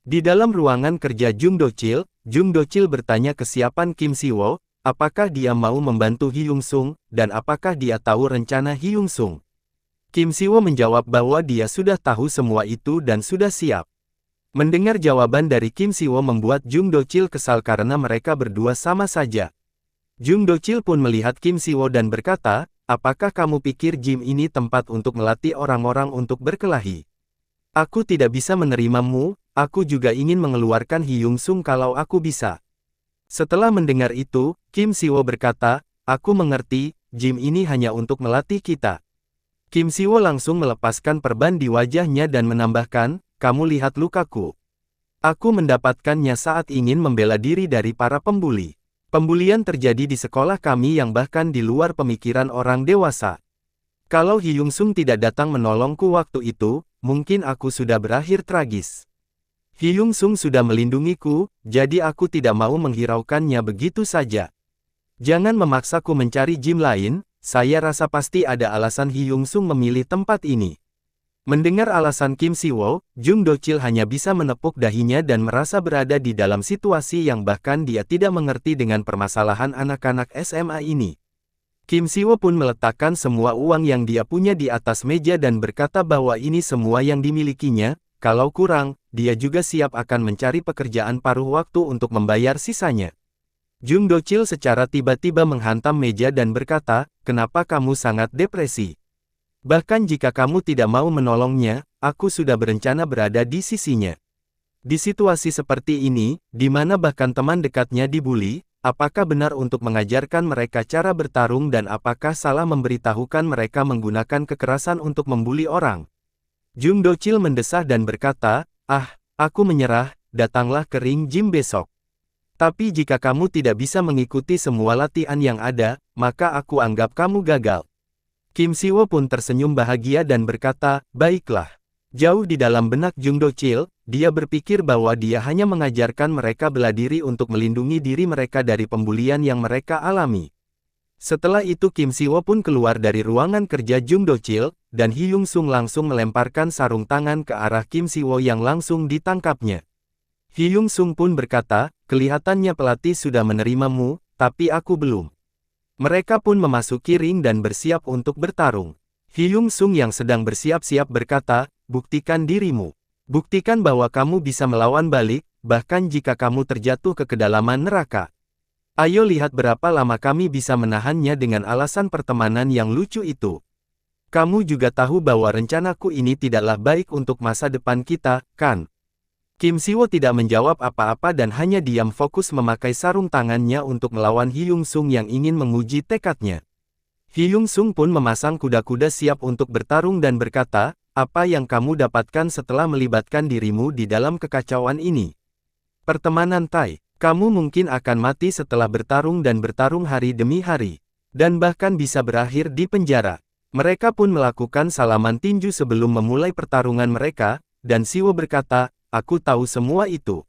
Di dalam ruangan kerja Jung Do-chil bertanya kesiapan Kim Si-woo, apakah dia mau membantu Hyung Sung, dan apakah dia tahu rencana Hyung Sung. Kim Si-woo menjawab bahwa dia sudah tahu semua itu dan sudah siap. Mendengar jawaban dari Kim Si-woo membuat Jung Do-chil kesal karena mereka berdua sama saja. Jung Do-chil pun melihat Kim Si-woo dan berkata, "Apakah kamu pikir gym ini tempat untuk melatih orang-orang untuk berkelahi? Aku tidak bisa menerimamu, aku juga ingin mengeluarkan Hyung Sung kalau aku bisa." Setelah mendengar itu, Kim Si-woo berkata, "Aku mengerti, gym ini hanya untuk melatih kita." Kim Si-woo langsung melepaskan perban di wajahnya dan menambahkan, "Kamu lihat lukaku. Aku mendapatkannya saat ingin membela diri dari para pembuli. Pembulian terjadi di sekolah kami yang bahkan di luar pemikiran orang dewasa. Kalau Hyung Sung tidak datang menolongku waktu itu, mungkin aku sudah berakhir tragis. Hyung Sung sudah melindungiku, jadi aku tidak mau menghiraukannya begitu saja. Jangan memaksaku mencari gym lain, saya rasa pasti ada alasan Hyung Sung memilih tempat ini." Mendengar alasan Kim Si-woo, Jung Do-chil hanya bisa menepuk dahinya dan merasa berada di dalam situasi yang bahkan dia tidak mengerti dengan permasalahan anak-anak SMA ini. Kim Si-woo pun meletakkan semua uang yang dia punya di atas meja dan berkata bahwa ini semua yang dimilikinya, kalau kurang, dia juga siap akan mencari pekerjaan paruh waktu untuk membayar sisanya. Jung Do-chil secara tiba-tiba menghantam meja dan berkata, "Kenapa kamu sangat depresi? Bahkan jika kamu tidak mau menolongnya, aku sudah berencana berada di sisinya." Di situasi seperti ini, di mana bahkan teman dekatnya dibuli, apakah benar untuk mengajarkan mereka cara bertarung dan apakah salah memberitahukan mereka menggunakan kekerasan untuk membuli orang? Jung Do-chil mendesah dan berkata, Aku menyerah, datanglah ke ring gym besok. Tapi jika kamu tidak bisa mengikuti semua latihan yang ada, maka aku anggap kamu gagal." Kim Si-woo pun tersenyum bahagia dan berkata, "Baiklah." Jauh di dalam benak Jung Do-chil, dia berpikir bahwa dia hanya mengajarkan mereka bela diri untuk melindungi diri mereka dari pembulian yang mereka alami. Setelah itu Kim Si-woo pun keluar dari ruangan kerja Jung Do-chil, dan Hyung Sung langsung melemparkan sarung tangan ke arah Kim Si-woo yang langsung ditangkapnya. Hyung Sung pun berkata, "Kelihatannya pelatih sudah menerimamu, tapi aku belum." Mereka pun memasuki ring dan bersiap untuk bertarung. Hyung Sung yang sedang bersiap-siap berkata, buktikan dirimu. Buktikan bahwa kamu bisa melawan balik, bahkan jika kamu terjatuh ke kedalaman neraka. Ayo lihat berapa lama kami bisa menahannya dengan alasan pertemanan yang lucu itu. Kamu juga tahu bahwa rencanaku ini tidaklah baik untuk masa depan kita, kan? Kim Siwoo tidak menjawab apa-apa dan hanya diam fokus memakai sarung tangannya untuk melawan Hyung Sung yang ingin menguji tekadnya. Hyung Sung pun memasang kuda-kuda siap untuk bertarung dan berkata, apa yang kamu dapatkan setelah melibatkan dirimu di dalam kekacauan ini? Pertemanan Tai, kamu mungkin akan mati setelah bertarung dan bertarung hari demi hari. Dan bahkan bisa berakhir di penjara. Mereka pun melakukan salaman tinju sebelum memulai pertarungan mereka, dan Siwoo berkata, aku tahu semua itu.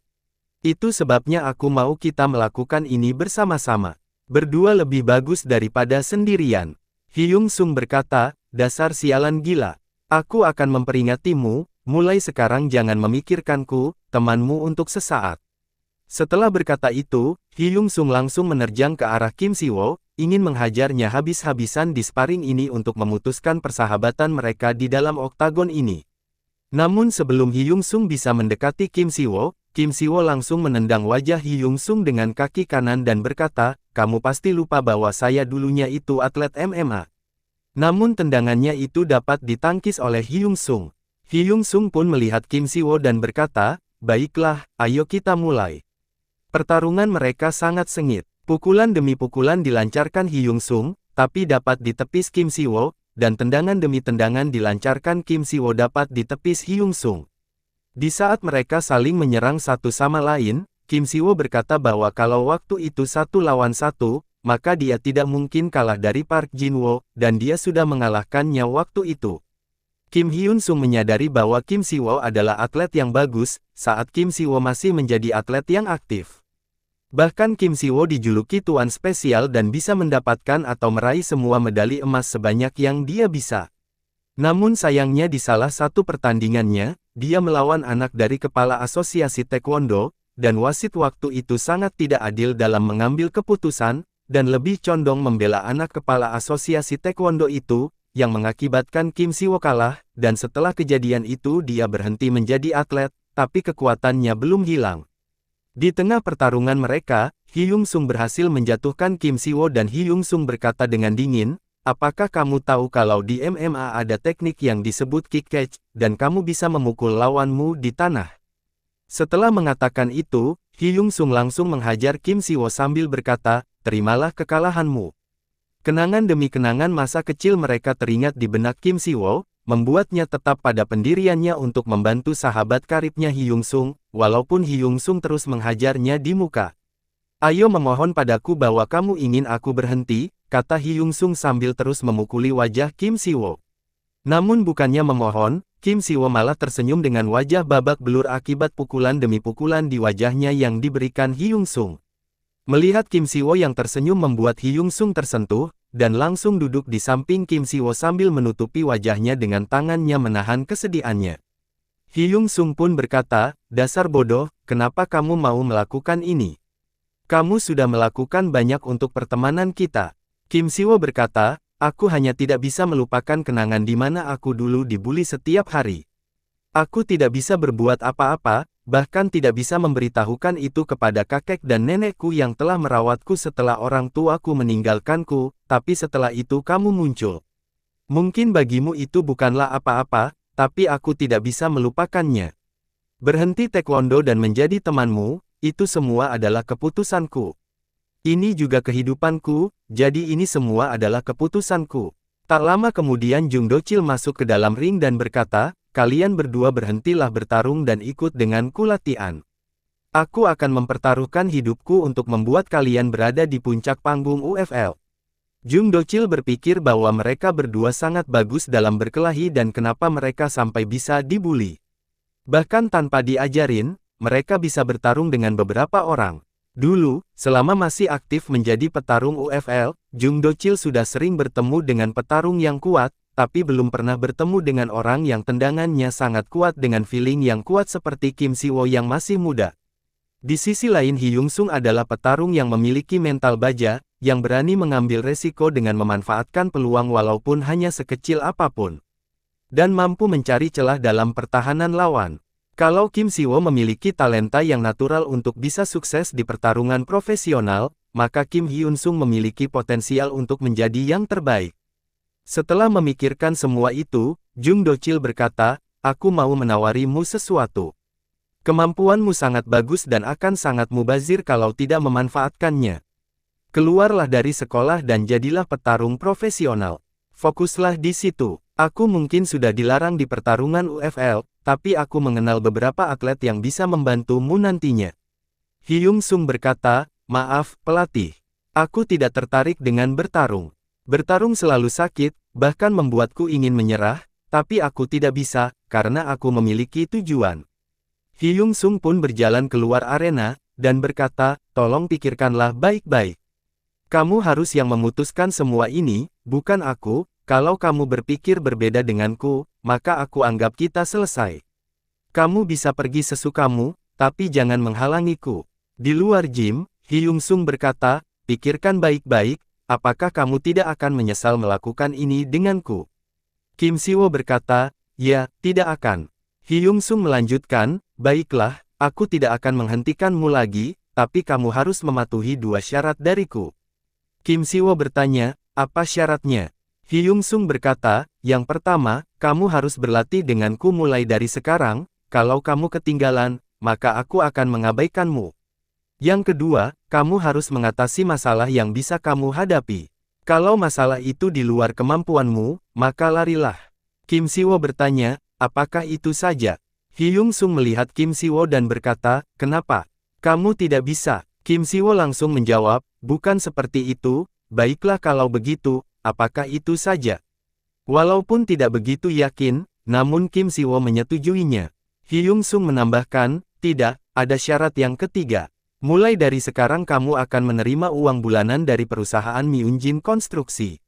Itu sebabnya aku mau kita melakukan ini bersama-sama. Berdua lebih bagus daripada sendirian. Hyung Sung berkata, dasar sialan gila. Aku akan memperingatimu, mulai sekarang jangan memikirkanku, temanmu untuk sesaat. Setelah berkata itu, Hyung Sung langsung menerjang ke arah Kim Siwoo, ingin menghajarnya habis-habisan di sparring ini untuk memutuskan persahabatan mereka di dalam oktagon ini. Namun sebelum Hyung Sung bisa mendekati Kim Siwoo langsung menendang wajah Hyung Sung dengan kaki kanan dan berkata, kamu pasti lupa bahwa saya dulunya itu atlet MMA. Namun tendangannya itu dapat ditangkis oleh Hyung Sung. Hyung Sung pun melihat Kim Siwoo dan berkata, baiklah, ayo kita mulai. Pertarungan mereka sangat sengit. Pukulan demi pukulan dilancarkan Hyung Sung, tapi dapat ditepis Kim Siwoo, dan tendangan demi tendangan dilancarkan Kim Siwoo dapat ditepis Hyung Sung. Di saat mereka saling menyerang satu sama lain, Kim Siwoo berkata bahwa kalau waktu itu 1 lawan 1, maka dia tidak mungkin kalah dari Park Jin-woo, dan dia sudah mengalahkannya waktu itu. Kim Hyun Sung menyadari bahwa Kim Siwoo adalah atlet yang bagus, saat Kim Siwoo masih menjadi atlet yang aktif. Bahkan Kim Siwoo dijuluki tuan spesial dan bisa mendapatkan atau meraih semua medali emas sebanyak yang dia bisa. Namun sayangnya di salah satu pertandingannya, dia melawan anak dari kepala asosiasi taekwondo, dan wasit waktu itu sangat tidak adil dalam mengambil keputusan, dan lebih condong membela anak kepala asosiasi taekwondo itu, yang mengakibatkan Kim Siwoo kalah, dan setelah kejadian itu dia berhenti menjadi atlet, tapi kekuatannya belum hilang. Di tengah pertarungan mereka, Hyung Sung berhasil menjatuhkan Kim Siwoo dan Hyung Sung berkata dengan dingin, apakah kamu tahu kalau di MMA ada teknik yang disebut kick catch, dan kamu bisa memukul lawanmu di tanah? Setelah mengatakan itu, Hyung Sung langsung menghajar Kim Siwoo sambil berkata, terimalah kekalahanmu. Kenangan demi kenangan masa kecil mereka teringat di benak Kim Siwoo, membuatnya tetap pada pendiriannya untuk membantu sahabat karibnya Hyung Sung, walaupun Hyung Sung terus menghajarnya di muka. Ayo memohon padaku bahwa kamu ingin aku berhenti, kata Hyung Sung sambil terus memukuli wajah Kim Siwoo. Namun bukannya memohon, Kim Siwoo malah tersenyum dengan wajah babak belur akibat pukulan demi pukulan di wajahnya yang diberikan Hyung Sung. Melihat Kim Siwoo yang tersenyum membuat Hyung Sung tersentuh, dan langsung duduk di samping Kim Siwoo sambil menutupi wajahnya dengan tangannya menahan kesedihannya. Hyung Sung pun berkata, dasar bodoh, kenapa kamu mau melakukan ini? Kamu sudah melakukan banyak untuk pertemanan kita. Kim Siwoo berkata, aku hanya tidak bisa melupakan kenangan di mana aku dulu dibully setiap hari. Aku tidak bisa berbuat apa-apa, bahkan tidak bisa memberitahukan itu kepada kakek dan nenekku yang telah merawatku setelah orang tuaku meninggalkanku, tapi setelah itu kamu muncul. Mungkin bagimu itu bukanlah apa-apa, tapi aku tidak bisa melupakannya. Berhenti taekwondo dan menjadi temanmu, itu semua adalah keputusanku. Ini juga kehidupanku, jadi ini semua adalah keputusanku. Tak lama kemudian Jung Do-chil masuk ke dalam ring dan berkata, kalian berdua berhentilah bertarung dan ikut denganku latihan. Aku akan mempertaruhkan hidupku untuk membuat kalian berada di puncak panggung UFL. Jung Do-chil berpikir bahwa mereka berdua sangat bagus dalam berkelahi dan kenapa mereka sampai bisa dibully. Bahkan tanpa diajarin, mereka bisa bertarung dengan beberapa orang. Dulu, selama masih aktif menjadi petarung UFL, Jung Do-chil sudah sering bertemu dengan petarung yang kuat, tapi belum pernah bertemu dengan orang yang tendangannya sangat kuat dengan feeling yang kuat seperti Kim Siwoo yang masih muda. Di sisi lain Hyung Sung adalah petarung yang memiliki mental baja, yang berani mengambil resiko dengan memanfaatkan peluang walaupun hanya sekecil apapun. dan mampu mencari celah dalam pertahanan lawan. Kalau Kim Siwoo memiliki talenta yang natural untuk bisa sukses di pertarungan profesional, maka Kim Hyun Sung memiliki potensial untuk menjadi yang terbaik. Setelah memikirkan semua itu, Jung Do-chil berkata, "Aku mau menawarimu sesuatu. Kemampuanmu sangat bagus dan akan sangat mubazir kalau tidak memanfaatkannya. Keluarlah dari sekolah dan jadilah petarung profesional. Fokuslah di situ. Aku mungkin sudah dilarang di pertarungan UFL, tapi aku mengenal beberapa atlet yang bisa membantumu nantinya." Hyung Sung berkata, "Maaf, pelatih. Aku tidak tertarik dengan bertarung. Bertarung selalu sakit, bahkan membuatku ingin menyerah, tapi aku tidak bisa, karena aku memiliki tujuan." Hyung Sung pun berjalan keluar arena, dan berkata, "Tolong pikirkanlah baik-baik. Kamu harus yang memutuskan semua ini, bukan aku. Kalau kamu berpikir berbeda denganku, maka aku anggap kita selesai. Kamu bisa pergi sesukamu, tapi jangan menghalangiku." Di luar gym, Hyung Sung berkata, "Pikirkan baik-baik, apakah kamu tidak akan menyesal melakukan ini denganku?" Kim Siwoo berkata, "Ya, tidak akan." Hyung Sung melanjutkan, "Baiklah, aku tidak akan menghentikanmu lagi, tapi kamu harus mematuhi 2 syarat dariku." Kim Siwoo bertanya, "Apa syaratnya?" Hyung Sung berkata, "Yang pertama, kamu harus berlatih denganku mulai dari sekarang, kalau kamu ketinggalan, maka aku akan mengabaikanmu. Yang kedua, kamu harus mengatasi masalah yang bisa kamu hadapi. Kalau masalah itu di luar kemampuanmu, maka larilah." Kim Siwoo bertanya, "Apakah itu saja?" Hyung Sung melihat Kim Siwoo dan berkata, "Kenapa? Kamu tidak bisa?" Kim Siwoo langsung menjawab, "Bukan seperti itu, baiklah kalau begitu. Apakah itu saja?" Walaupun tidak begitu yakin, namun Kim Siwoo menyetujuinya. Hyung Sung menambahkan, "Tidak, ada syarat yang ketiga. Mulai dari sekarang kamu akan menerima uang bulanan dari perusahaan Myunjin Konstruksi."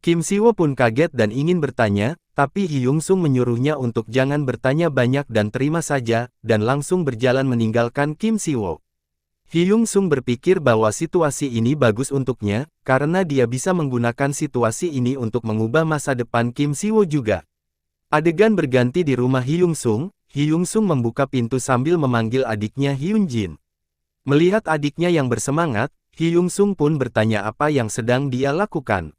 Kim Siwoo pun kaget dan ingin bertanya, tapi Hyung Sung menyuruhnya untuk jangan bertanya banyak dan terima saja, dan langsung berjalan meninggalkan Kim Siwoo. Hyung Sung berpikir bahwa situasi ini bagus untuknya, karena dia bisa menggunakan situasi ini untuk mengubah masa depan Kim Siwoo juga. Adegan berganti di rumah Hyung Sung membuka pintu sambil memanggil adiknya Hyun Jin. Melihat adiknya yang bersemangat, Hyung Sung pun bertanya apa yang sedang dia lakukan.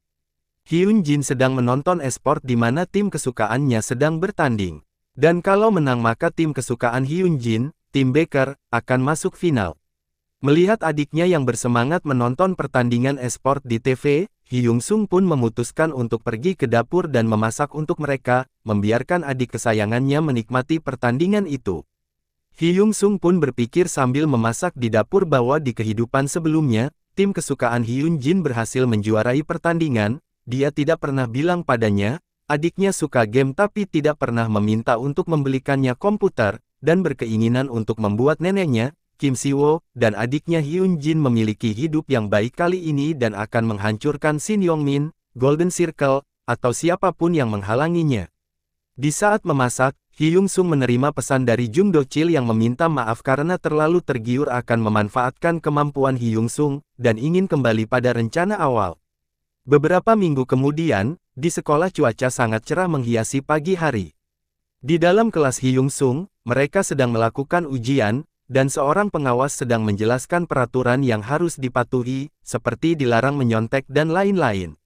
Hyun Jin sedang menonton e-sport di mana tim kesukaannya sedang bertanding. Dan kalau menang maka tim kesukaan Hyun Jin, tim Baker, akan masuk final. Melihat adiknya yang bersemangat menonton pertandingan e-sport di TV, Hyung Sung pun memutuskan untuk pergi ke dapur dan memasak untuk mereka, membiarkan adik kesayangannya menikmati pertandingan itu. Hyung Sung pun berpikir sambil memasak di dapur bahwa di kehidupan sebelumnya, tim kesukaan Hyun Jin berhasil menjuarai pertandingan. Dia tidak pernah bilang padanya, adiknya suka game tapi tidak pernah meminta untuk membelikannya komputer, dan berkeinginan untuk membuat neneknya, Kim Siwoo, dan adiknya Hyun Jin memiliki hidup yang baik kali ini dan akan menghancurkan Shin Yong-min, Golden Circle, atau siapapun yang menghalanginya. Di saat memasak, Hyung Sung menerima pesan dari Jung Do-chil yang meminta maaf karena terlalu tergiur akan memanfaatkan kemampuan Hyung Sung, dan ingin kembali pada rencana awal. Beberapa minggu kemudian, di sekolah cuaca sangat cerah menghiasi pagi hari. Di dalam kelas Hyung Sung, mereka sedang melakukan ujian, dan seorang pengawas sedang menjelaskan peraturan yang harus dipatuhi, seperti dilarang menyontek dan lain-lain.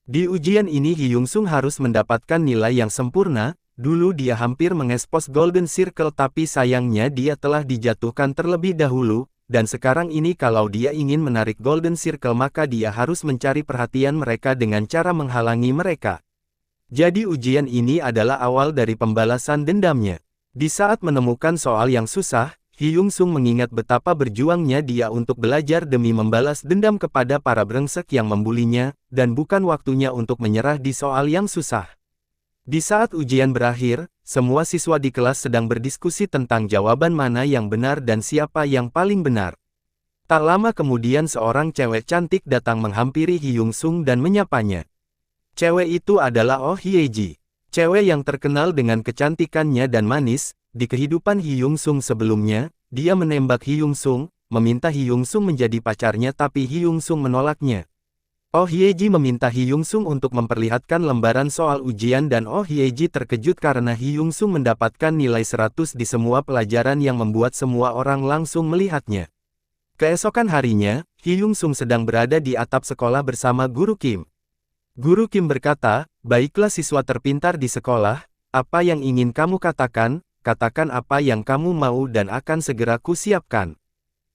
Di ujian ini Hyung Sung harus mendapatkan nilai yang sempurna. Dulu dia hampir mengekspos Golden Circle tapi sayangnya dia telah dijatuhkan terlebih dahulu, dan sekarang ini kalau dia ingin menarik Golden Circle maka dia harus mencari perhatian mereka dengan cara menghalangi mereka. Jadi ujian ini adalah awal dari pembalasan dendamnya. Di saat menemukan soal yang susah, Hyung Sung mengingat betapa berjuangnya dia untuk belajar demi membalas dendam kepada para brengsek yang membulinya, dan bukan waktunya untuk menyerah di soal yang susah. Di saat ujian berakhir, semua siswa di kelas sedang berdiskusi tentang jawaban mana yang benar dan siapa yang paling benar. Tak lama kemudian seorang cewek cantik datang menghampiri Hyung Sung dan menyapanya. Cewek itu adalah Oh Hye-ji. Cewek yang terkenal dengan kecantikannya dan manis. Di kehidupan Hyung Sung sebelumnya, dia menembak Hyung Sung, meminta Hyung Sung menjadi pacarnya tapi Hyung Sung menolaknya. Oh Hyeji meminta Hyung Sung untuk memperlihatkan lembaran soal ujian dan Oh Hyeji terkejut karena Hyung Sung mendapatkan nilai 100 di semua pelajaran yang membuat semua orang langsung melihatnya. Keesokan harinya, Hyung Sung sedang berada di atap sekolah bersama Guru Kim. Guru Kim berkata, "Baiklah siswa terpintar di sekolah, apa yang ingin kamu katakan, katakan apa yang kamu mau dan akan segera kusiapkan."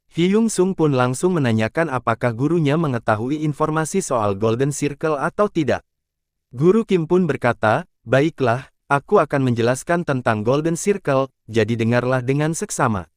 Hyung Sung pun langsung menanyakan apakah gurunya mengetahui informasi soal Golden Circle atau tidak. Guru Kim pun berkata, "Baiklah, aku akan menjelaskan tentang Golden Circle, jadi dengarlah dengan seksama."